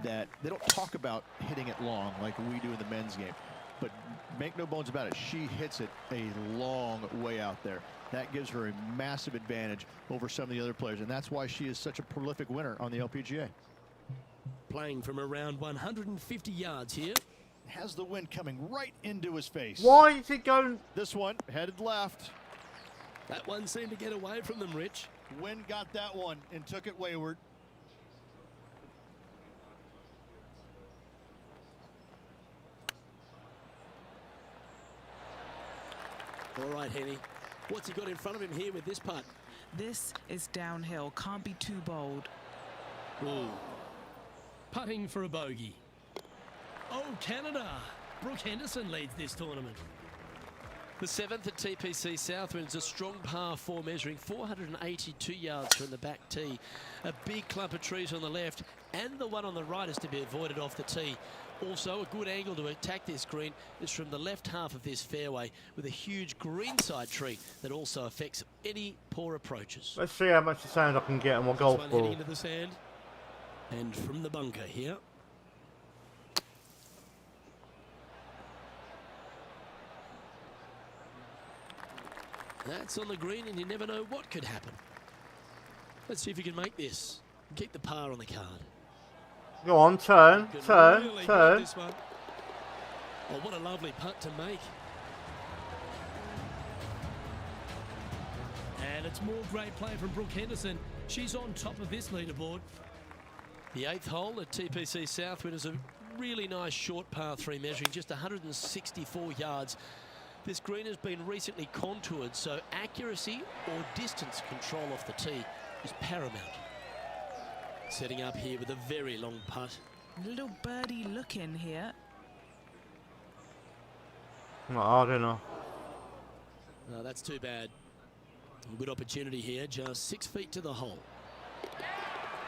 that they don't talk about hitting it long like we do in the men's game. But make no bones about it, she hits it a long way out there. That gives her a massive advantage over some of the other players, and that's why she is such a prolific winner on the LPGA. Playing from around 150 yards here. Has the wind coming right into his face. Why is it going? This one headed left. That one seemed to get away from them, Rich. Wind got that one and took it wayward. All right, Henny. What's he got in front of him here with this putt? This is downhill. Can't be too bold. Ooh. Putting for a bogey. Oh, Canada. Brooke Henderson leads this tournament. The seventh at TPC Southwind's a strong par 4 measuring 482 yards from the back tee. A big clump of trees on the left and the one on the right is to be avoided off the tee. Also, a good angle to attack this green is from the left half of this fairway with a huge greenside tree that also affects any poor approaches. Let's see how much sand I can get on my golf This one ball. heading into the sand. And from the bunker here. That's on the green and you never know what could happen. Let's see if you can make this. Keep the par on the card. Go on, turn, Can turn, really turn. hit this one. Oh, what a lovely putt to make. And it's more great play from Brooke Henderson She's on top of this leaderboard. The 8th hole at TPC Southwind is a really nice short par 3 measuring just 164 yards. This green has been recently contoured, so accuracy or distance control off the tee is paramount. Setting up here with a very long putt. Little birdie look in here. Not hard enough. No, that's too bad. Good opportunity here, just 6 feet to the hole.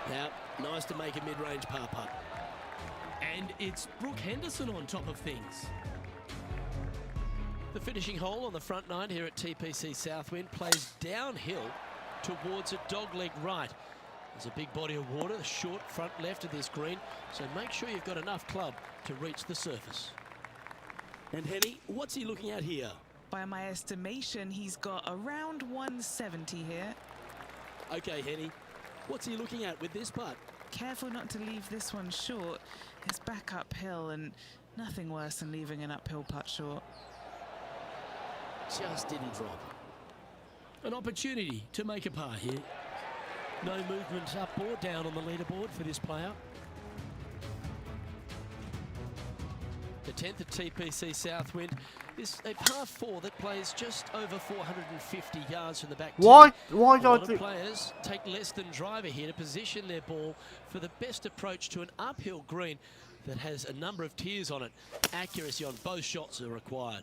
Now, nice to make a mid-range par putt. And it's Brooke Henderson on top of things. The finishing hole on the front nine here at TPC Southwind plays downhill towards a dogleg right. There's a big body of water, the short front left of this green, so make sure you've got enough club to reach the surface. And Henny, what's he looking at here? By my estimation, he's got around 170 here. Okay, Henny, what's he looking at with this putt? Careful not to leave this one short. It's back uphill, and nothing worse than leaving an uphill putt short. Just didn't drop. An opportunity to make a par here. No movement up or down on the leaderboard for this player. The 10th at TPC Southwind is a par 4 that plays just over 450 yards from the back tee. Why A lot do of I players take less than driver here to position their ball for the best approach to an uphill green that has a number of tiers on it. Accuracy on both shots are required.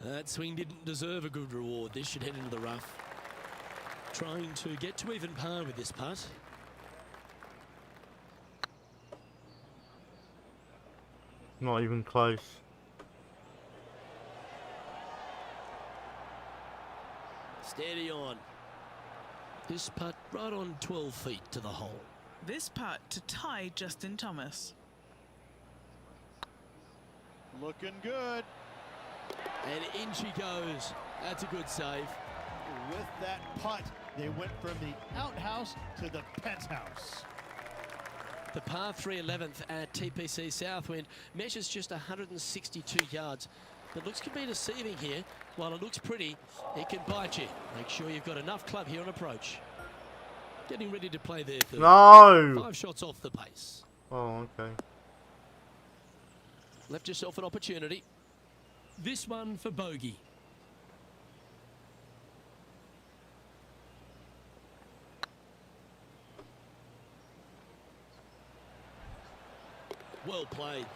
That swing didn't deserve a good reward. This should head into the rough. Trying to get to even par with this putt. Not even close. Steady on. This putt right on 12 feet to the hole. This putt to tie Justin Thomas. Looking good. And in she goes. That's a good save. With that putt, they went from the outhouse to the penthouse. The par 3 11th at TPC Southwind measures just 162 yards. But looks can be deceiving here. While it looks pretty, it can bite you. Make sure you've got enough club here on approach. Getting ready to play their third. No! 5 shots off the pace. Oh, okay. Left yourself an opportunity. This one for bogey. Well played.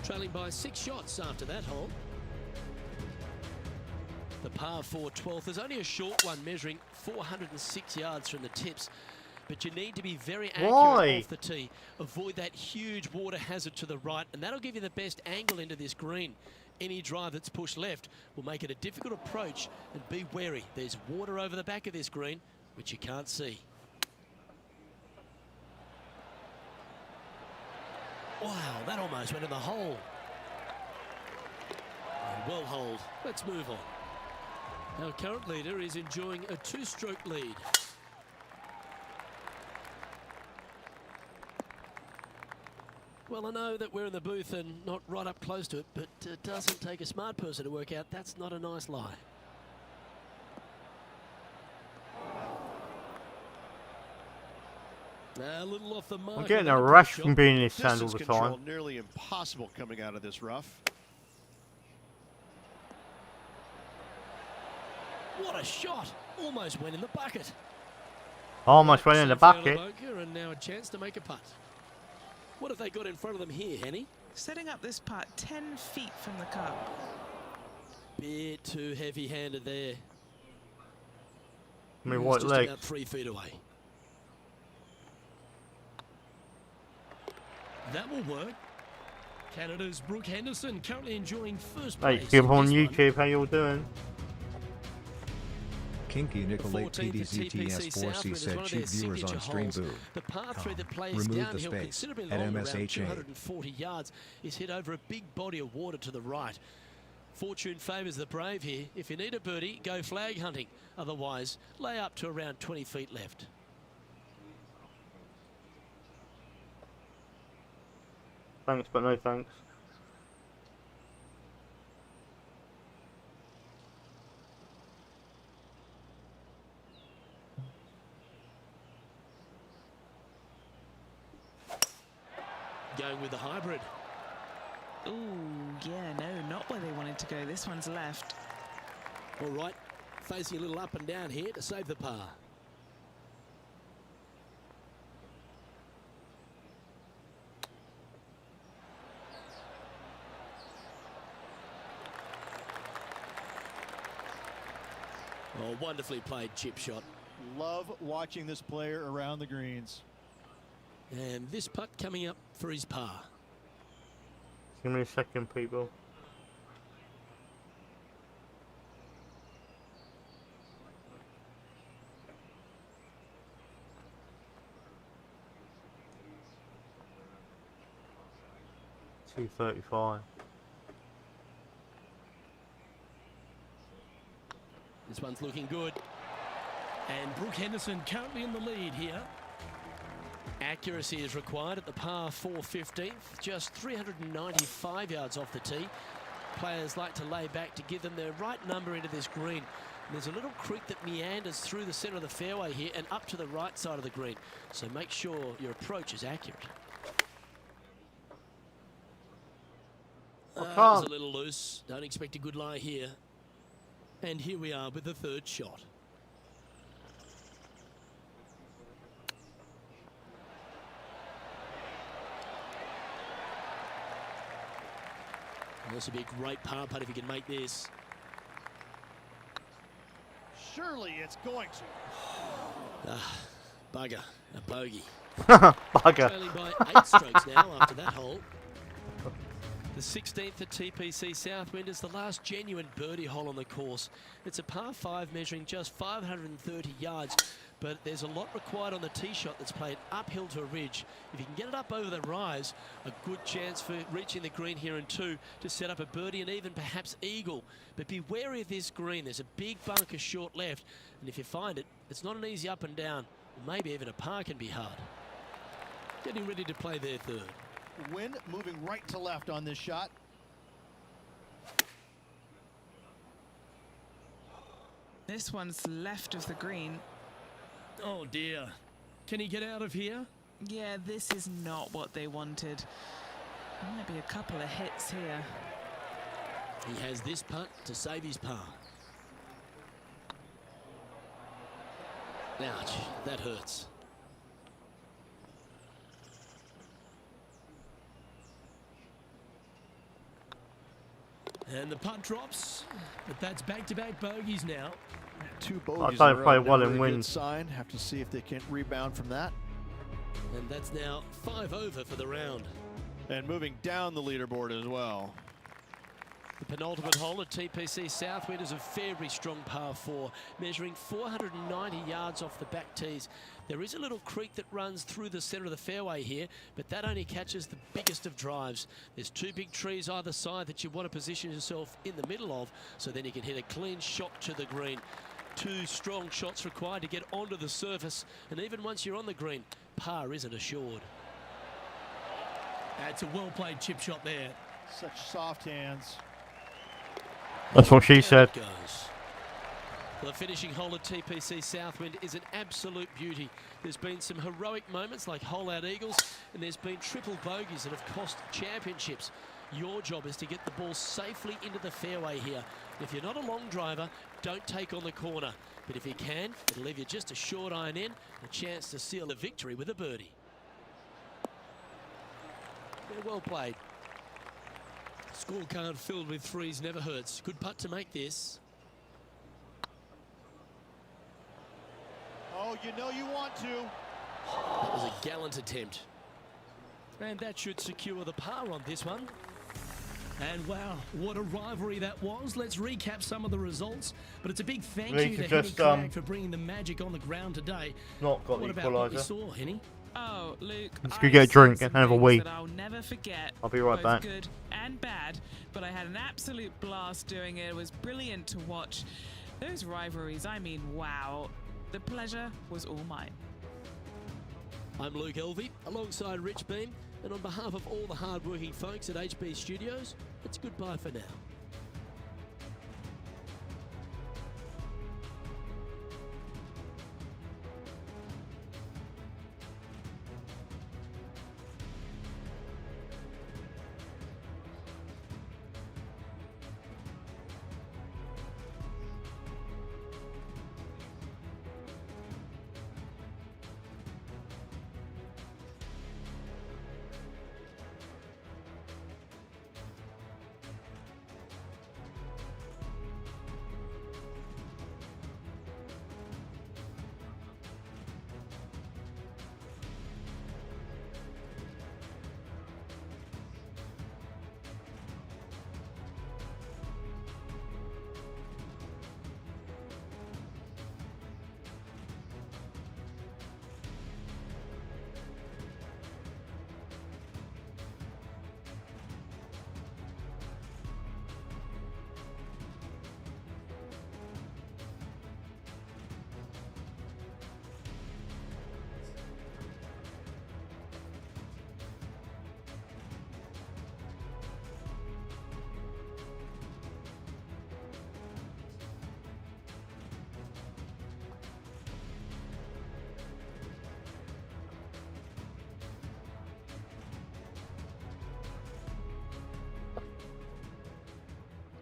Trailing by 6 shots after that hole. The par 4 12th is only a short one, measuring 406 yards from the tips. But you need to be very accurate off the tee. Avoid that huge water hazard to the right, and that'll give you the best angle into this green. Any drive that's pushed left will make it a difficult approach, and be wary. There's water over the back of this green, which you can't see. Wow, that almost went in the hole. And well holed. Let's move on. Our current leader is enjoying a 2-stroke lead. Well, I know that we're in the booth and not right up close to it, but it doesn't take a smart person to work out that's not a nice lie. A little off the mark. I'm getting a rash from being in this sand all the time. Nearly impossible coming out of this rough. What a shot! Almost went in the bucket. Almost went in the bucket. And now a chance to make a putt. What have they got in front of them here, Henny? Setting up this putt 10 feet from the cup. Bit too heavy-handed there. My white just leg. About 3 feet away. That will work. Canada's Brooke Henderson currently enjoying first place. Hey, keep on YouTube. How you all doing? Kinky Nicolate 14th TDZTS4C said shoot viewers on stream boo. The par 3 that plays Remove the downhill space. considerably At longer, around MSHA. 240 yards, is hit over a big body of water to the right. Fortune favours the brave here. If you need a birdie, go flag hunting. Otherwise, lay up to around 20 feet left. Thanks, but no thanks. going with the hybrid. Ooh, yeah, no, not where they wanted to go. This one's left. All right, facing a little up and down here to save the par. Oh, wonderfully played chip shot. Love watching this player around the greens. And this putt coming up for his par. Give me a second, people. $235. This one's looking good. And Brooke Henderson currently in the lead here. Accuracy is required at the par 4/15th, just 395 yards off the tee. Players like to lay back to give them their right number into this green. And there's a little creek that meanders through the centre of the fairway here and up to the right side of the green. So make sure your approach is accurate. It was a little loose. Don't expect a good lie here. And here we are with the third shot. And this would be a great par putt if you can make this. Surely it's going to. Bugger, a bogey. Bugger. Trailing by 8 strokes now after that hole. The 16th at TPC Southwind is the last genuine birdie hole on the course. It's a par 5 measuring just 530 yards, but there's a lot required on the tee shot that's played uphill to a ridge. If you can get it up over the rise, a good chance for reaching the green here in 2 to set up a birdie and even perhaps eagle. But be wary of this green. There's a big bunker short left, and if you find it, it's not an easy up and down. Maybe even a par can be hard. Getting ready to play their third. Wind moving right to left on this shot. This one's left of the green. Oh dear. Can he get out of here? Yeah, this is not what they wanted. There might be a couple of hits here. He has this putt to save his par. Ouch, that hurts. And the putt drops, but that's back-to-back bogeys now. 2 bogeys. I don't play well in good wind. sign. Have to see if they can rebound from that. And that's now 5 over for the round. And moving down the leaderboard as well. The penultimate hole at TPC Southwind is a very strong par 4, measuring 490 yards off the back tees. There is a little creek that runs through the centre of the fairway here, but that only catches the biggest of drives. There's 2 big trees either side that you want to position yourself in the middle of, so then you can hit a clean shot to the green. 2 strong shots required to get onto the surface, and even once you're on the green, par isn't assured. That's a well-played chip shot there. Such soft hands. That's what she said. Goes. The finishing hole at TPC Southwind is an absolute beauty. There's been some heroic moments like hole-out eagles, and there's been triple bogeys that have cost championships. Your job is to get the ball safely into the fairway here. If you're not a long driver, don't take on the corner. But if you can, it'll leave you just a short iron in, a chance to seal the victory with a birdie. They're well played. Scorecard filled with 3s never hurts. Good putt to make this. Oh, you know you want to. That was a gallant attempt. And that should secure the par on this one. And wow, what a rivalry that was. Let's recap some of the results. But it's a big thank you to Henny Craig for bringing the magic on the ground today. Not got What the about what we equaliser. saw, Henny? Oh, Luke, Let's go get a drink and have a wee. that I'll never forget. I'll be right both back. Good and bad, but I had an absolute blast doing it. It was brilliant to watch. Those rivalries, I mean, wow. The pleasure was all mine. I'm Luke Elvey, alongside Rich Beam, and on behalf of all the hard-working folks at HB Studios, it's goodbye for now.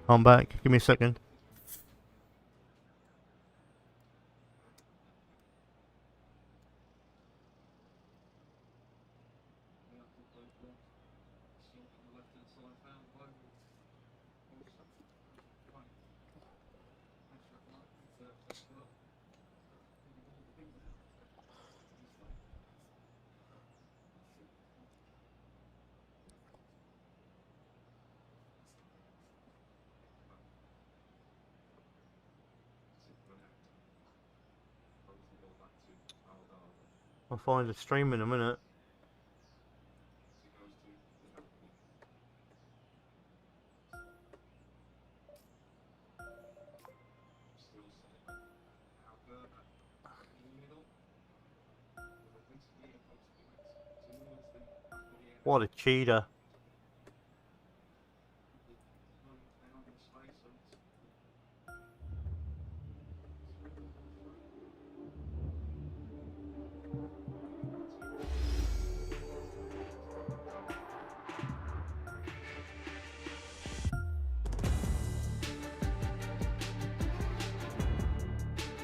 I'm back. Give me a second. I'll find the stream in a minute. What a cheater.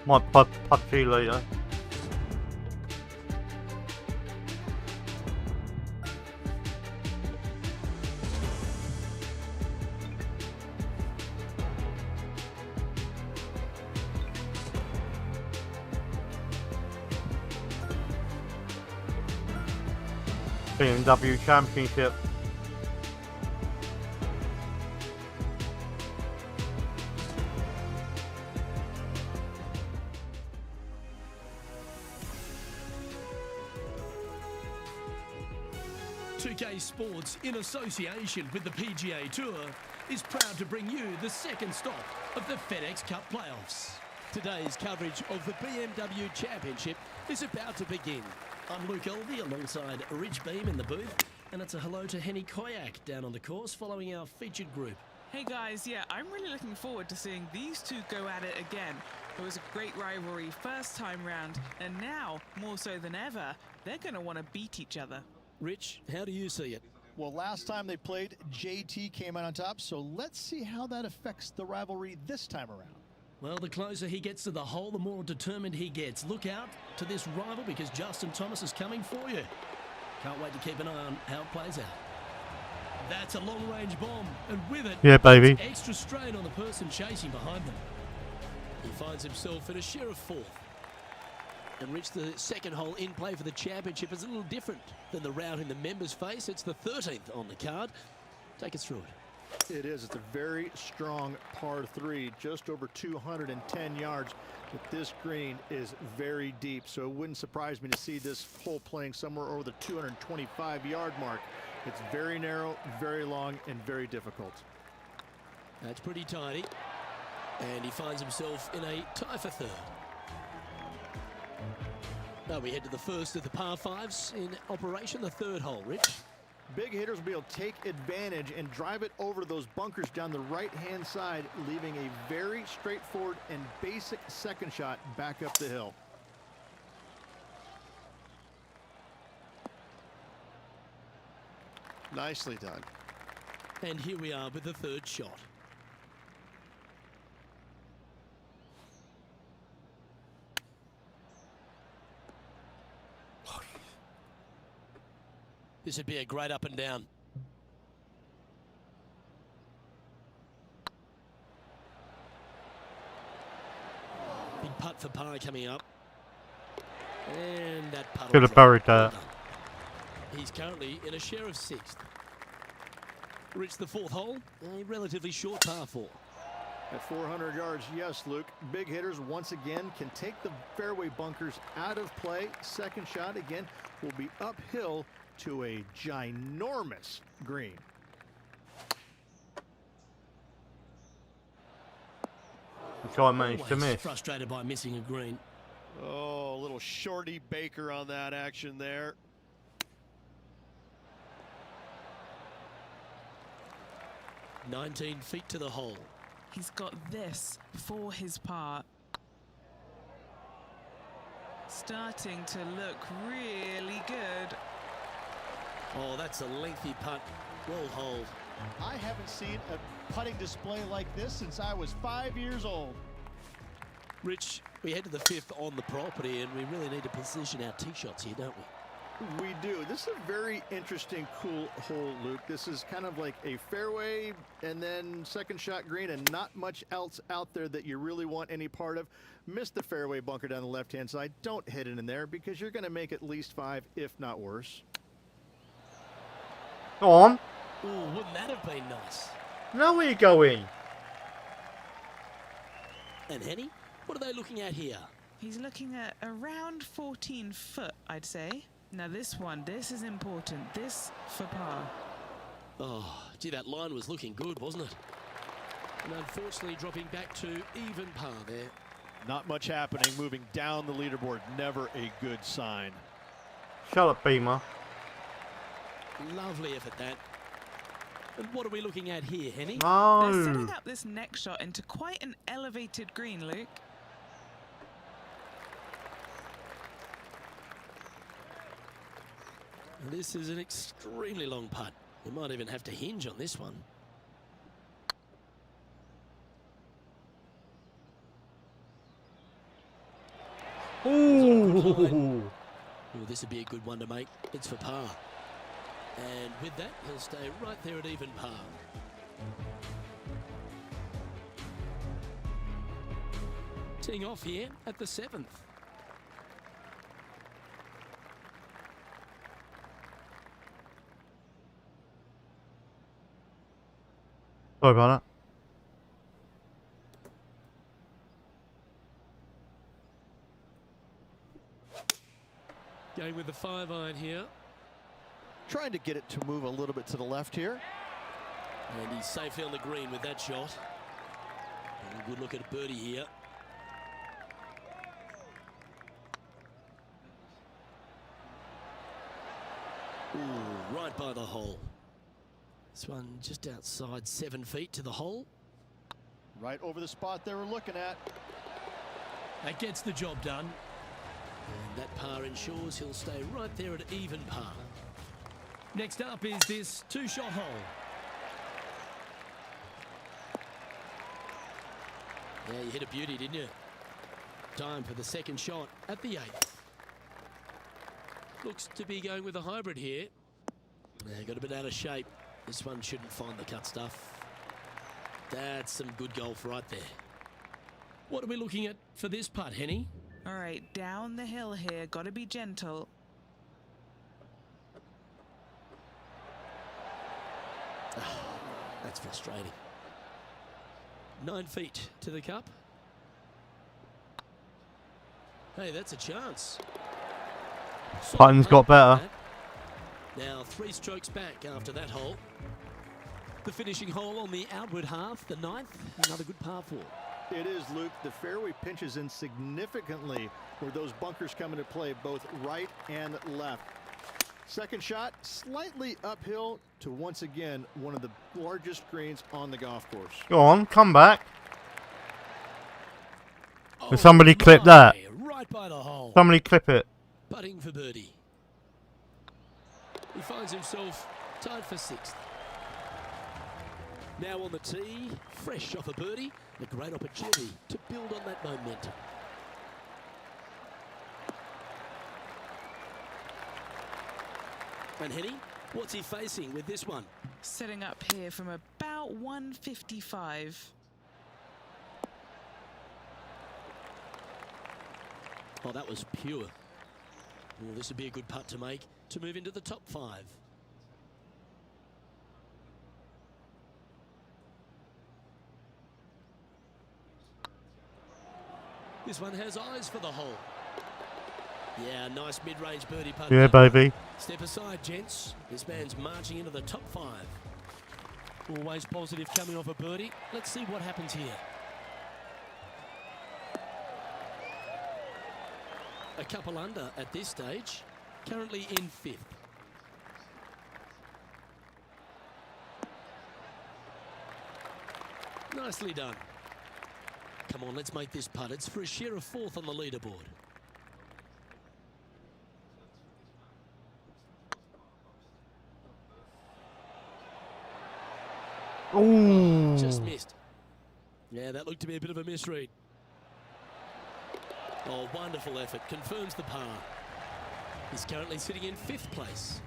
Might putt you later. BMW Championship. PGA2K Sports, in association with the PGA Tour, is proud to bring you the second stop of the FedEx Cup playoffs. Today's coverage of the BMW Championship is about to begin. I'm Luke Elvey alongside Rich Beam in the booth, and it's a hello to Henny Koyak down on the course following our featured group. Hey guys, yeah, I'm really looking forward to seeing these two go at it again. It was a great rivalry first time round, and now, more so than ever, they're going to want to beat each other. Rich, how do you see it? Well, last time they played, JT came out on top, so let's see how that affects the rivalry this time around. Well, the closer he gets to the hole, the more determined he gets. Look out to this rival because Justin Thomas is coming for you. Can't wait to keep an eye on how it plays out. That's a long-range bomb, and with it, yeah, baby, it's extra strain on the person chasing behind them. He finds himself in a share of fourth. And Rich, the second hole in play for the championship is a little different than the round in the members face. It's the 13th on the card. Take us through it. It is. It's a very strong par 3, just over 210 yards. But this green is very deep, so it wouldn't surprise me to see this hole playing somewhere over the 225-yard mark. It's very narrow, very long, and very difficult. That's pretty tidy. And he finds himself in a tie for third. Now we head to the first of the par 5s in operation, the third hole, Rich. Big hitters will be able to take advantage and drive it over those bunkers down the right-hand side, leaving a very straightforward and basic second shot back up the hill. Nicely done. And here we are with the third shot. This would be a great up and down. Big putt for par coming up. And that putt. Should have buried that. He's currently in a share of 6th. Reached the 4th hole, a relatively short par 4. At 400 yards, yes, Luke. Big hitters once again can take the fairway bunkers out of play. Second shot again will be uphill to a ginormous green. Which I managed to Always miss. frustrated by missing a green. Oh, a little shorty Baker on that action there. "19 feet to the hole." He's got this for his par. Starting to look really good. Oh, that's a lengthy putt. Well holed. I haven't seen a putting display like this since I was 5 years old. Rich, we head to the 5th on the property, and we really need to position our tee shots here, don't we? We do. This is a very interesting, cool hole, Luke. This is kind of like a fairway and then second shot green and not much else out there that you really want any part of. Miss the fairway bunker down the left-hand side. Don't hit it in there because you're going to make at least 5, if not worse. Go on. Oh, wouldn't that have been nice? Now where you going? And Henny, what are they looking at here? He's looking at around 14 foot, I'd say. Now this is important. This for par. Oh, gee, that line was looking good, wasn't it? And unfortunately dropping back to even par there. Not much happening, moving down the leaderboard. Never a good sign. Shut up, Beamer. Lovely effort, that. And what are we looking at here, Henny? They're No. setting up this next shot into quite an elevated green, Luke. This is an extremely long putt. We might even have to hinge on this one. Ooh. Oh, this would be a good one to make. It's for par. And with that, he'll stay right there at even par. Teeing off here at the 7th. Sorry about Going with the 5-iron here. Trying to get it to move a little bit to the left here. And he's safely on the green with that shot. And a good look at a birdie here. Ooh, right by the hole. This one just outside 7 feet to the hole. Right over the spot they were looking at. That gets the job done. And that par ensures he'll stay right there at even par. Next up is this 2-shot hole. Yeah, you hit a beauty, didn't you? Time for the second shot at the 8th. Looks to be going with a hybrid here. Yeah, got a bit out of shape. This one shouldn't find the cut stuff. That's some good golf right there. What are we looking at for this putt, Henny? All right, down the hill here. Got to be gentle. That's frustrating. 9 feet to the cup. Hey, that's a chance. Putting's got better. Now 3 strokes back after that hole. The finishing hole on the outward half, the 9th. Another good par 4. It is, Luke. The fairway pinches in significantly where those bunkers come into play, both right and left. Second shot, slightly uphill to once again one of the largest greens on the golf course. Go on, come back. Oh, Can somebody clip that? Right by the hole. Somebody clip it. Putting for birdie. He finds himself tied for 6th. Now on the tee, fresh off a birdie, a great opportunity to build on that momentum. And Henny, what's he facing with this one? Setting up here from about 155. Oh, that was pure. Oh, this would be a good putt to make to move into the top 5. This one has eyes for the hole. Yeah, nice mid-range birdie putt. Yeah, baby. Step aside, gents. This man's marching into the top 5. Always positive coming off a birdie. Let's see what happens here. A couple under at this stage. Currently in 5th. Nicely done. Come on, let's make this putt. It's for a share of 4th on the leaderboard. Ooh. Just missed. Yeah, that looked to be a bit of a misread. Oh, wonderful effort. Confirms the par. He's currently sitting in 5th place.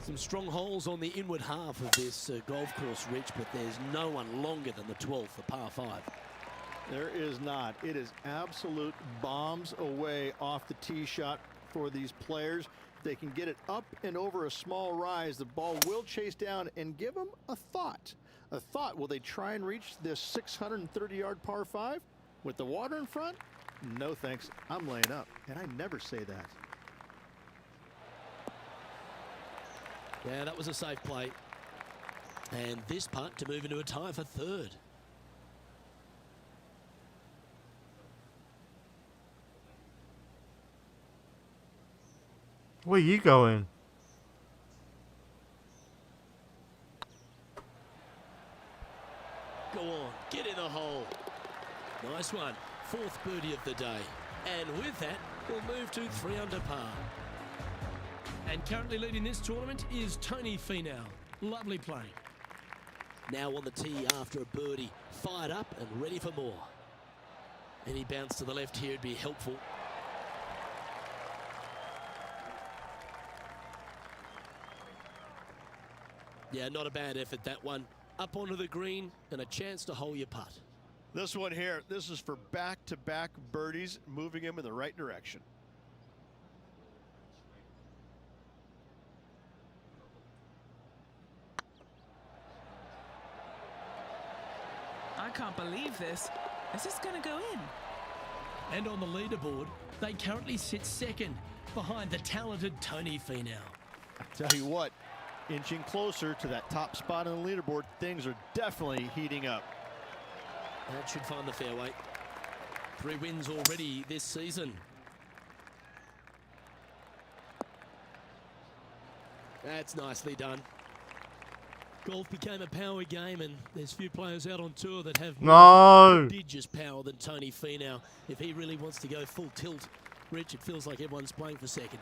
Some strong holes on the inward half of this golf course, Rich, but there's no one longer than the 12th, the par 5. There is not. It is absolute bombs away off the tee shot for these players. If they can get it up and over a small rise, the ball will chase down and give them a thought. A thought, will they try and reach this 630-yard par 5 with the water in front? No thanks, I'm laying up, and I never say that. Yeah, that was a safe play. And this putt to move into a tie for 3rd. Where are you going? Go on, get in the hole. Nice one. 4th birdie of the day. And with that, we'll move to 3 under par. And currently leading this tournament is Tony Finau. Lovely playing. Now on the tee after a birdie. Fired up and ready for more. Any bounce to the left here would be helpful. Yeah, not a bad effort, that one. Up onto the green and a chance to hole your putt. This one here, this is for back-to-back birdies, moving him in the right direction. I can't believe this. Is this going to go in? And on the leaderboard, they currently sit 2nd behind the talented Tony Finau. Tell you what, inching closer to that top spot on the leaderboard, things are definitely heating up. That should find the fairway. 3 wins already this season. That's nicely done. Golf became a power game, and there's few players out on tour that have more prodigious power than Tony Finau. If he really wants to go full tilt, Rich, it feels like everyone's playing for 2nd.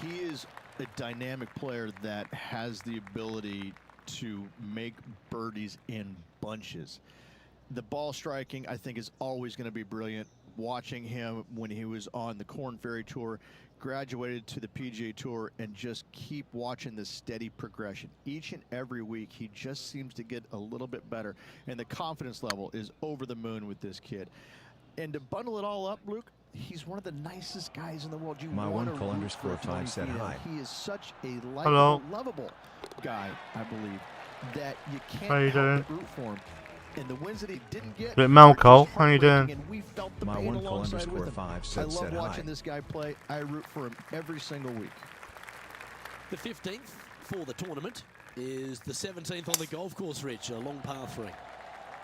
He is a dynamic player that has the ability to make birdies in bunches. The ball striking, I think, is always going to be brilliant. Watching him when he was on the Korn Ferry Tour, graduated to the PGA Tour, and just keep watching the steady progression. Each and every week, he just seems to get a little bit better, and the confidence level is over the moon with this kid. And to bundle it all up, Luke, he's one of the nicest guys in the world. You My want one to call root underscore for 5 said Tony Finau. hi. He is such a Hello. lovable guy, I believe, that you can't How you doing? help but root for him. And the wins that he didn't get, Bit Malco, how you doing? and we felt the My pain one call alongside underscore with him. 5 I said love watching hi. this guy play. I root for him every single week. The 15th for the tournament is the 17th on the golf course, Rich, a long par 3.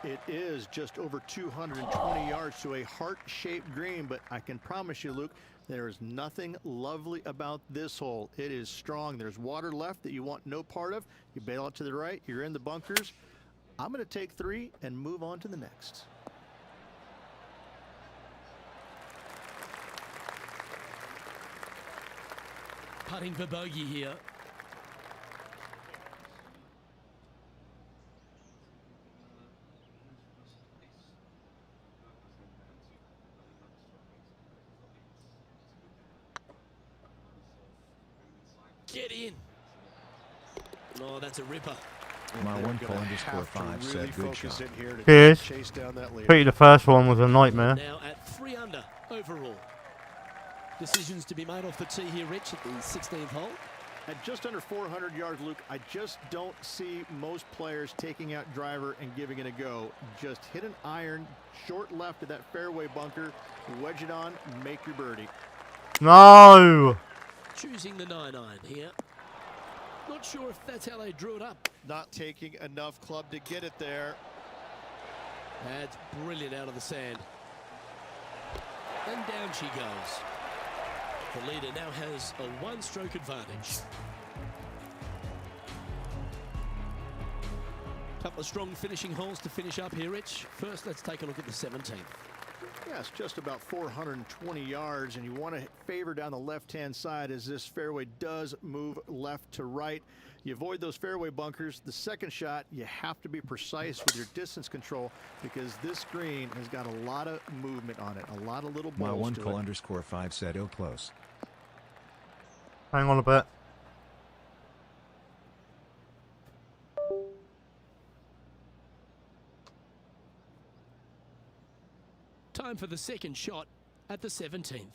It is just over 220 yards to a heart-shaped green, but I can promise you, Luke, there is nothing lovely about this hole. It is strong. There's water left that you want no part of. You bail out to the right. You're in the bunkers. I'm going to take 3 and move on to the next. Putting for bogey here. Get in. Oh, that's a ripper. My one call underscore 5 said good shot. Cheers. Chase down that lead. Pretty the first one was a nightmare. Now at 3 under overall. Decisions to be made off the tee here, Rich, at the 16th hole. At just under 400 yards, Luke, I just don't see most players taking out driver and giving it a go. Just hit an iron, short left of that fairway bunker, wedge it on, make your birdie. No! Choosing the 9-iron here. Not sure if that's how they drew it up. Not taking enough club to get it there. That's brilliant out of the sand. And down she goes. The leader now has a 1-stroke advantage. Couple of strong finishing holes to finish up here, Rich. First, let's take a look at the 17th. Yeah, it's just about 420 yards, and you want to favor down the left-hand side as this fairway does move left to right. You avoid those fairway bunkers. The second shot, you have to be precise with your distance control because this green has got a lot of movement on it, a lot of little My balls one to call it. _5 said ill close. Hang on a bit. Time for the second shot at the 17th.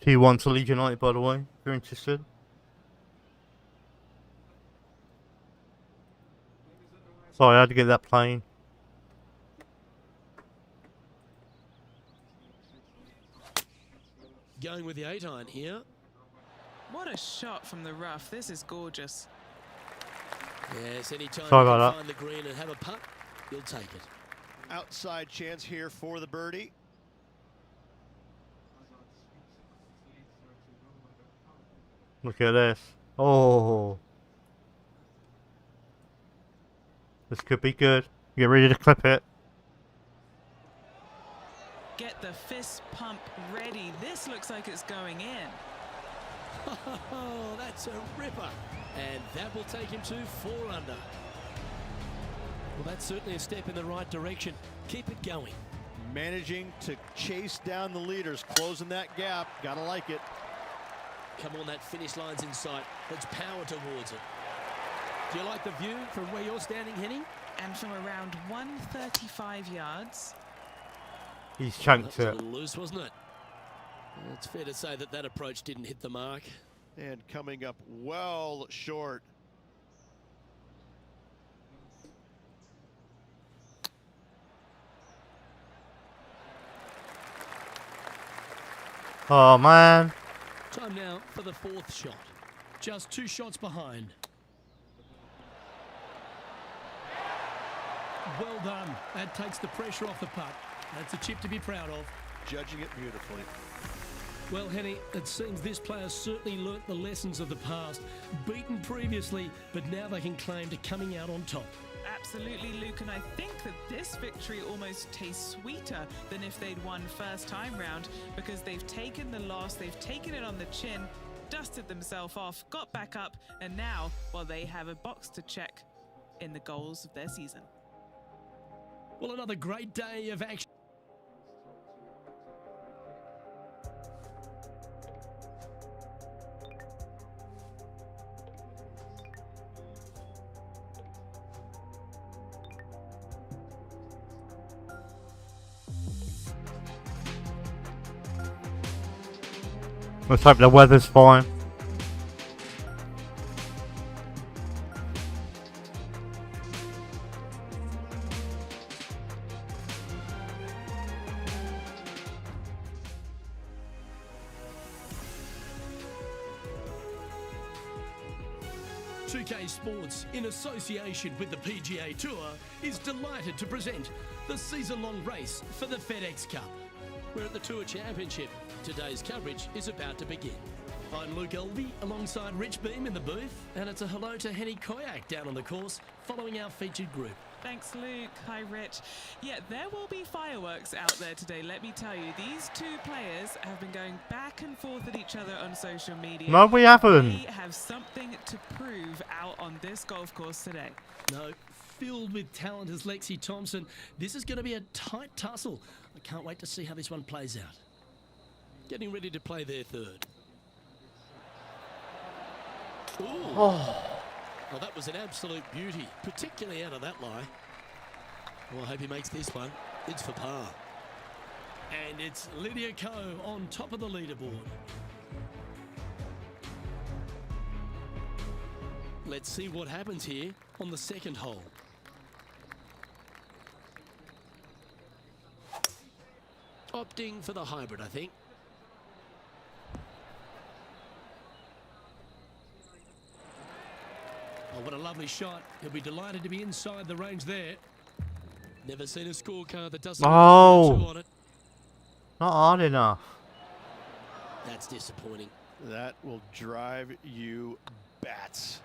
He wants to Leeds United, by the way, if you're interested. Sorry, I had to get that playing. Going with the 8-iron here. What a shot from the rough. This is gorgeous. Yes, anytime Sorry you can about find the green and have a putt, you'll take it. Outside chance here for the birdie. Look at this. Oh. This could be good. Get ready to clip it. Get the fist pump ready. This looks like it's going in. Oh, that's a ripper. And that will take him to 4 under. Well, that's certainly a step in the right direction. Keep it going. Managing to chase down the leaders, closing that gap. Gotta like it. Come on, that finish line's in sight. Let's power towards it. Do you like the view from where you're standing, Henny? And from around 135 yards. He's chunked That was a it. little loose, wasn't it? It's fair to say that that approach didn't hit the mark. And coming up well short. Oh, man. Time now for the 4th shot. Just 2 shots behind. Well done. That takes the pressure off the putt. That's a chip to be proud of. Judging it beautifully. Well, Henny, it seems this player certainly learnt the lessons of the past. Beaten previously, but now they can claim to coming out on top. Absolutely, Luke, and I think that this victory almost tastes sweeter than if they'd won first time round because they've taken the loss, they've taken it on the chin, dusted themselves off, got back up, and now, well, they have a box to check in the goals of their season. Well, another great day of action. Let's hope the weather's fine. PGA2K Sports, in association with the PGA Tour, is delighted to present the season-long race for the FedEx Cup. We're at the Tour Championship. Today's coverage is about to begin. I'm Luke Elvey alongside Rich Beam in the booth, and it's a hello to Henny Koyak down on the course following our featured group. Thanks, Luke. Hi, Rich. Yeah, there will be fireworks out there today, let me tell you. These two players have been going back and forth at each other on social media. No, we haven't. They have something to prove out on this golf course today. No, filled with talent as Lexi Thompson. This is going to be a tight tussle. I can't wait to see how this one plays out. Getting ready to play their third. Ooh. Well, that was an absolute beauty, particularly out of that lie. Well, I hope he makes this one. It's for par. And it's Lydia Ko on top of the leaderboard. Let's see what happens here on the second hole. Opting for the hybrid, I think. Oh, what a lovely shot. He'll be delighted to be inside the range there. Never seen a scorecard that doesn't have two on it. Not hard enough. That's disappointing. That will drive you bats.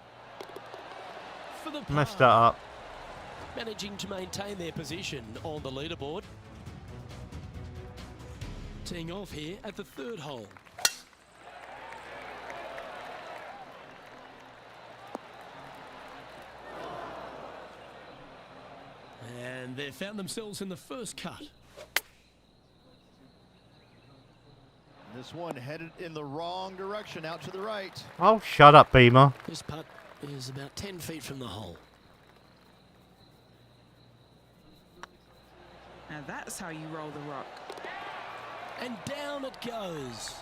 For the Messed that up. managing to maintain their position on the leaderboard. Teeing off here at the third hole. And they've found themselves in the first cut. This one headed in the wrong direction, out to the right. Oh, shut up, Beamer. This putt is about 10 feet from the hole. Now that's how you roll the rock. And down it goes.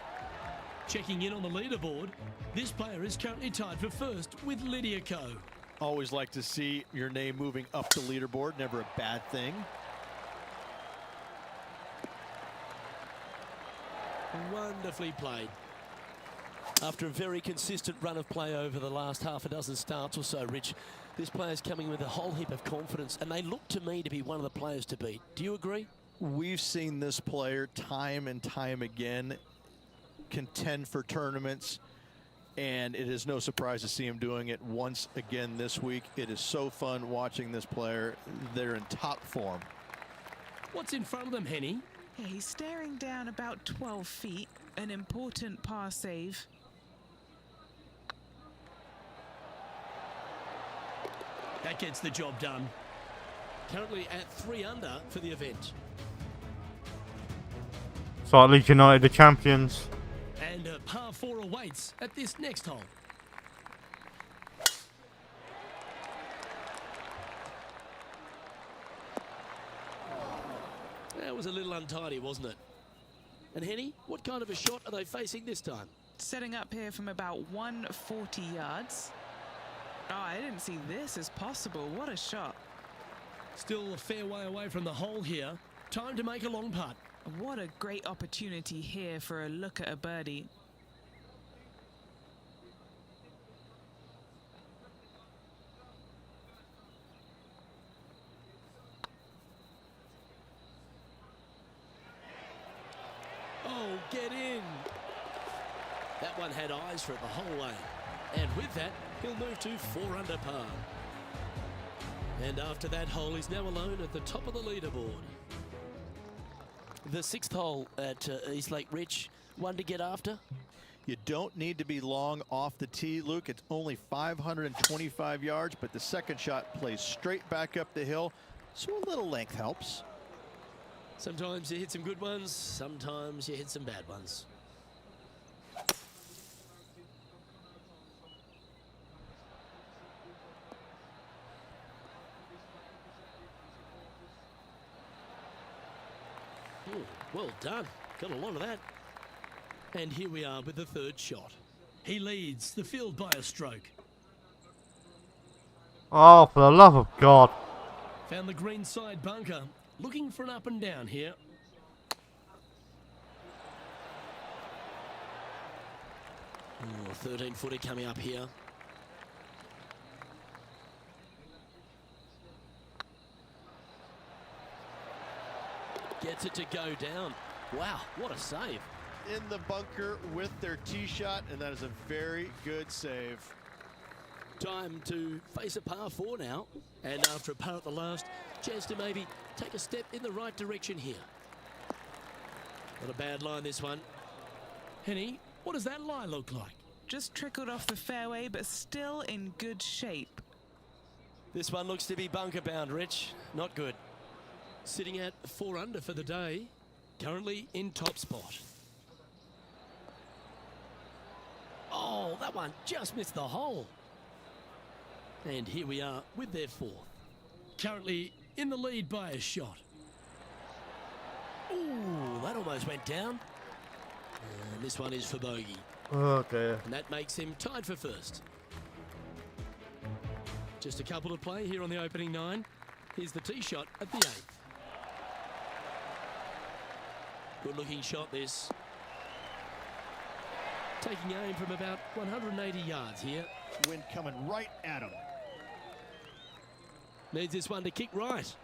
Checking in on the leaderboard, this player is currently tied for first with Lydia Ko. Always like to see your name moving up the leaderboard, never a bad thing. Wonderfully played. After a very consistent run of play over the last half a dozen starts or so, Rich, this player's coming with a whole heap of confidence, and they look to me to be one of the players to beat. Do you agree? We've seen this player time and time again contend for tournaments, and it is no surprise to see him doing it once again this week. It is so fun watching this player. They're in top form. What's in front of them, Henny? Yeah, he's staring down about 12 feet. An important par save. That gets the job done. Currently at 3 under for the event. So at Leeds United, the champions. And a par 4 awaits at this next hole. That was a little untidy, wasn't it? And Henny, what kind of a shot are they facing this time? Setting up here from about 140 yards. Oh, I didn't see this as possible. What a shot. Still a fair way away from the hole here. Time to make a long putt. What a great opportunity here for a look at a birdie. Oh, get in. That one had eyes for it the whole way. And with that, he'll move to 4 under par. And after that hole, he's now alone at the top of the leaderboard. The 6th hole at East Lake Rich, one to get after. You don't need to be long off the tee, Luke. It's only 525 yards, but the second shot plays straight back up the hill. So a little length helps. Sometimes you hit some good ones, sometimes you hit some bad ones. Ooh, well done. Got a lot of that. And here we are with the third shot. He leads the field by a stroke. Oh, for the love of God. Found the green side bunker. Looking for an up and down here. Ooh, 13-footer coming up here. Gets it to go down. Wow, what a save. In the bunker with their tee shot, and that is a very good save. Time to face a par 4 now. And after a par at the last, chance to maybe take a step in the right direction here. Not a bad line, this one. Henny, what does that lie look like? Just trickled off the fairway, but still in good shape. This one looks to be bunker bound, Rich. Not good. Sitting at 4 under for the day. Currently in top spot. Oh, that one just missed the hole. And here we are with their fourth. Currently in the lead by a shot. Ooh, that almost went down. And this one is for bogey. Oh dear. And that makes him tied for first. Just a couple to play here on the opening 9. Here's the tee shot at the 8th. Good looking shot this. Taking aim from about 180 yards here. Wind coming right at him. Needs this one to kick right.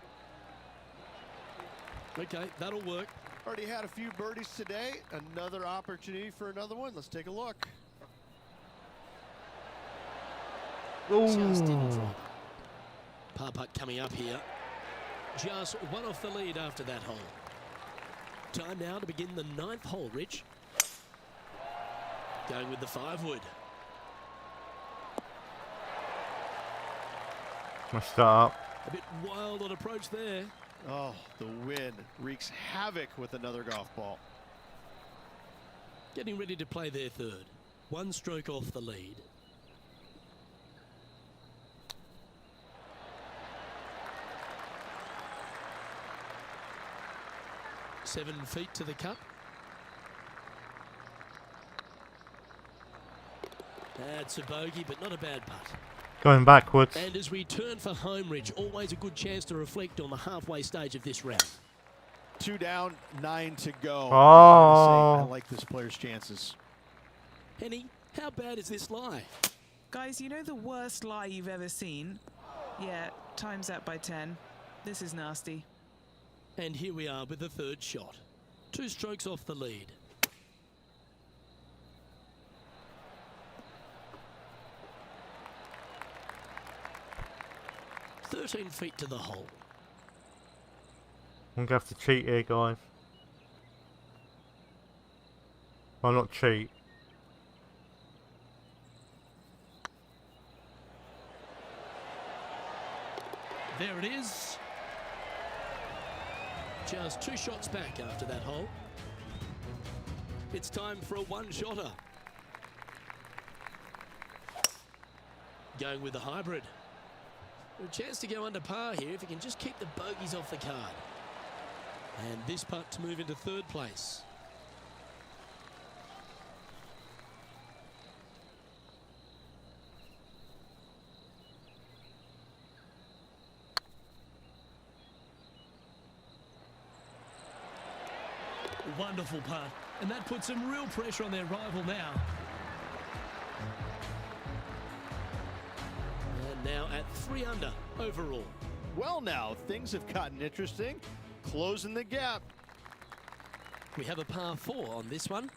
Okay, that'll work. Already had a few birdies today. Another opportunity for another one. Let's take a look. Just in front. Par putt coming up here. Just one off the lead after that hole. Time now to begin the 9th hole, Rich. Going with the 5-wood. Messed that up. A bit wild on approach there. Oh, the wind wreaks havoc with another golf ball. Getting ready to play their 3rd. 1 stroke off the lead. Seven feet to the cup. That's a bogey, but not a bad putt. Going backwards. And as we turn for home, Rich, always a good chance to reflect on the halfway stage of this round. 2 down, 9 to go. Oh. I like this player's chances. Henny, how bad is this lie? Guys, you know the worst lie you've ever seen? Yeah, times that by 10. This is nasty. And here we are with the 3rd shot. 2 strokes off the lead. "13 feet to the hole." I'm gonna have to cheat here, guys. Well, not cheat. There it is. Just 2 shots back after that hole. It's time for a 1-shotter. Going with the hybrid. A chance to go under par here if he can just keep the bogeys off the card. And this putt to move into 3rd place. Wonderful putt, and that puts some real pressure on their rival now. And now at 3 under overall. Well, now things have gotten interesting. Closing the gap. We have a par 4 on this one.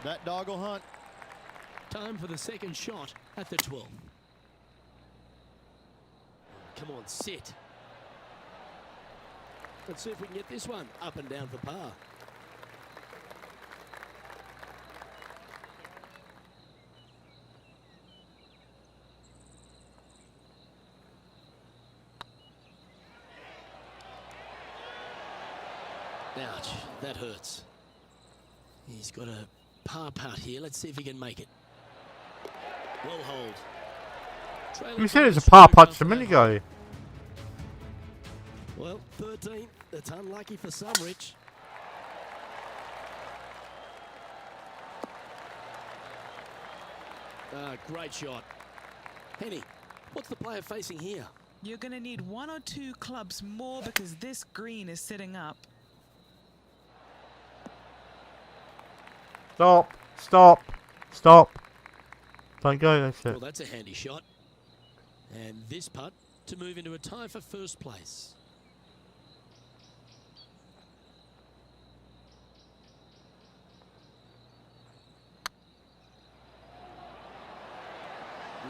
That dog will hunt. Time for the 2nd shot at the 12th. Come on, sit. Let's see if we can get this one up and down for par. Ouch, that hurts. He's got a par putt here. Let's see if he can make it. Well hold. You said it's a par putt a minute ago. Well, 13. That's unlucky for some, Rich. Great shot. Henny, what's the player facing here? You're going to need 1 or 2 clubs more because this green is sitting up. Stop. Stop. Stop. Don't go, that's Well, it. that's a handy shot. And this putt to move into a tie for first place.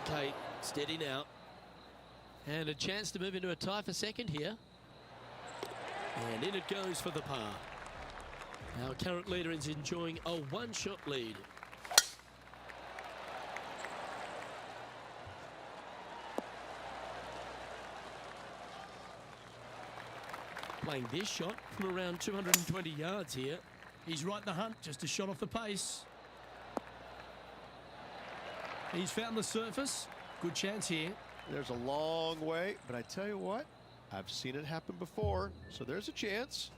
Okay, steady now. And a chance to move into a tie for second here. And in it goes for the par. Our current leader is enjoying a one-shot lead. Playing this shot from around 220 yards here. He's right in the hunt, just a shot off the pace. He's found the surface. Good chance here. There's a long way, but I tell you what, I've seen it happen before, so there's a chance.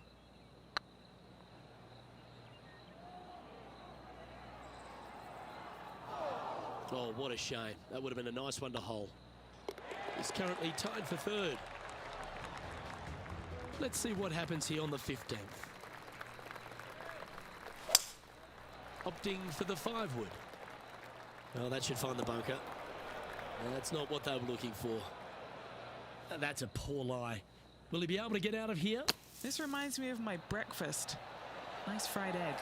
Oh, what a shame. That would have been a nice one to hole. He's currently tied for third. Let's see what happens here on the 15th. Opting for the 5-wood. Oh, that should find the bunker. That's not what they were looking for. That's a poor lie. Will he be able to get out of here? This reminds me of my breakfast. Nice fried egg.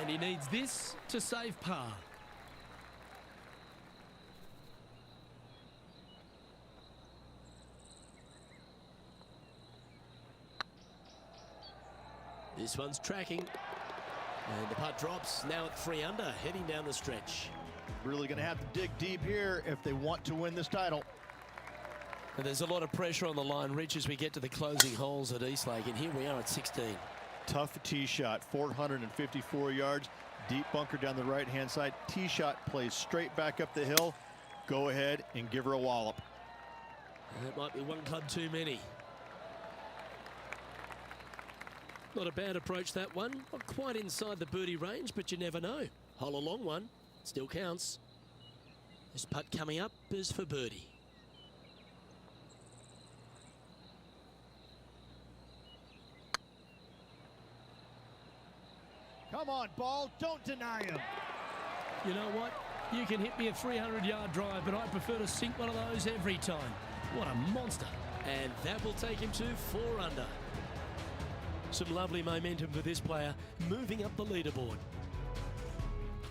And he needs this to save par. This one's tracking. And the putt drops, now at 3 under, heading down the stretch. Really going to have to dig deep here if they want to win this title. And there's a lot of pressure on the line, Rich, as we get to the closing holes at Eastlake. And here we are at 16. Tough tee shot, 454 yards, deep bunker down the right-hand side. Tee shot plays straight back up the hill. Go ahead and give her a wallop. That might be one club too many. Not a bad approach, that one. Not quite inside the birdie range, but you never know. Hole a long one. Still counts. This putt coming up is for birdie. Come on, ball. Don't deny him. You know what? You can hit me a 300-yard drive, but I prefer to sink one of those every time. What a monster. And that will take him to 4 under. Some lovely momentum for this player, moving up the leaderboard.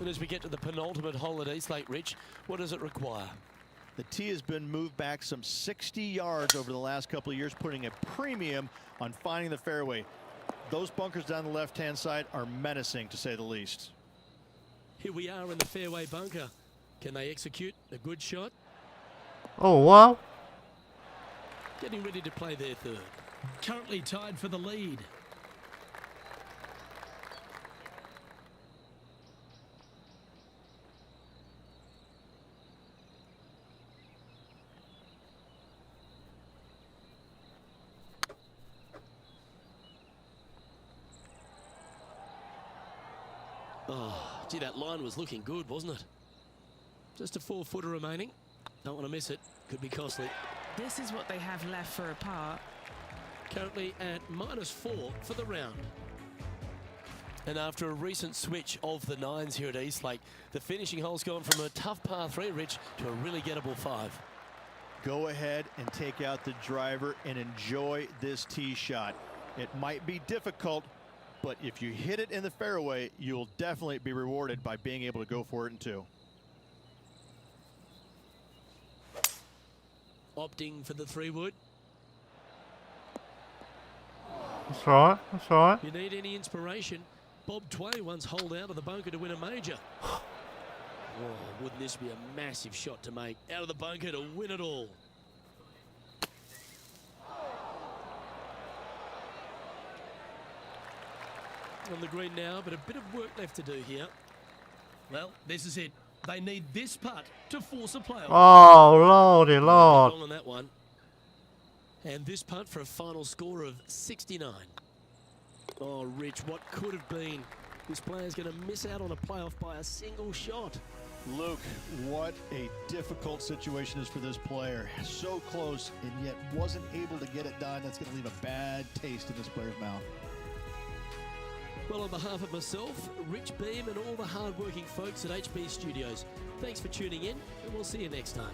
And as we get to the penultimate hole at Eastlake, Rich, what does it require? The tee has been moved back some 60 yards over the last couple of years, putting a premium on finding the fairway. Those bunkers down the left-hand side are menacing, to say the least. Here we are in the fairway bunker. Can they execute a good shot? Oh, wow. Getting ready to play their third. Currently tied for the lead. Oh, gee, that line was looking good, wasn't it? Just a 4-footer remaining. Don't want to miss it. Could be costly. This is what they have left for a par. Currently at -4 for the round. And after a recent switch of the 9s here at Eastlake, the finishing hole's gone from a tough par 3, Rich, to a really gettable 5. Go ahead and take out the driver and enjoy this tee shot. It might be difficult, but if you hit it in the fairway, you'll definitely be rewarded by being able to go for it in 2. Opting for the 3-wood. That's right. That's right. You need any inspiration? Bob Tway once holed out of the bunker to win a major. Oh, wouldn't this be a massive shot to make? Out of the bunker to win it all. on the green now, but a bit of work left to do here. Well, this is it. They need this putt to force a playoff. Oh, lordy lord. On that one. And this putt for a final score of 69. Oh, Rich, what could have been? This player's going to miss out on a playoff by a single shot. Luke, what a difficult situation is for this player. So close and yet wasn't able to get it done. That's going to leave a bad taste in this player's mouth. Well, on behalf of myself, Rich Beam, and all the hard-working folks at HB Studios, thanks for tuning in, and we'll see you next time.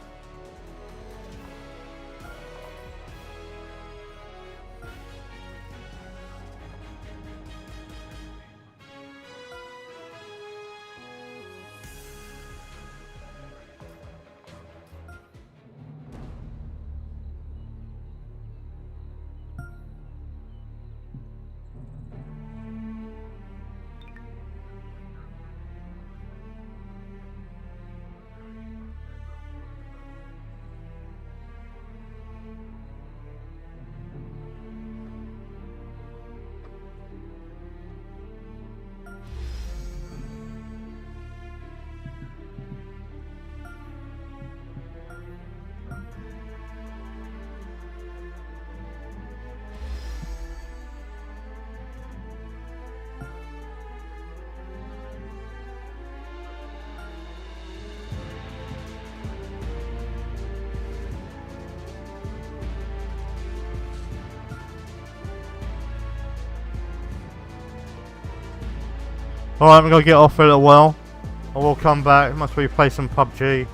Alright, I'm going to get off for a little while. I will come back. Must we play some PUBG.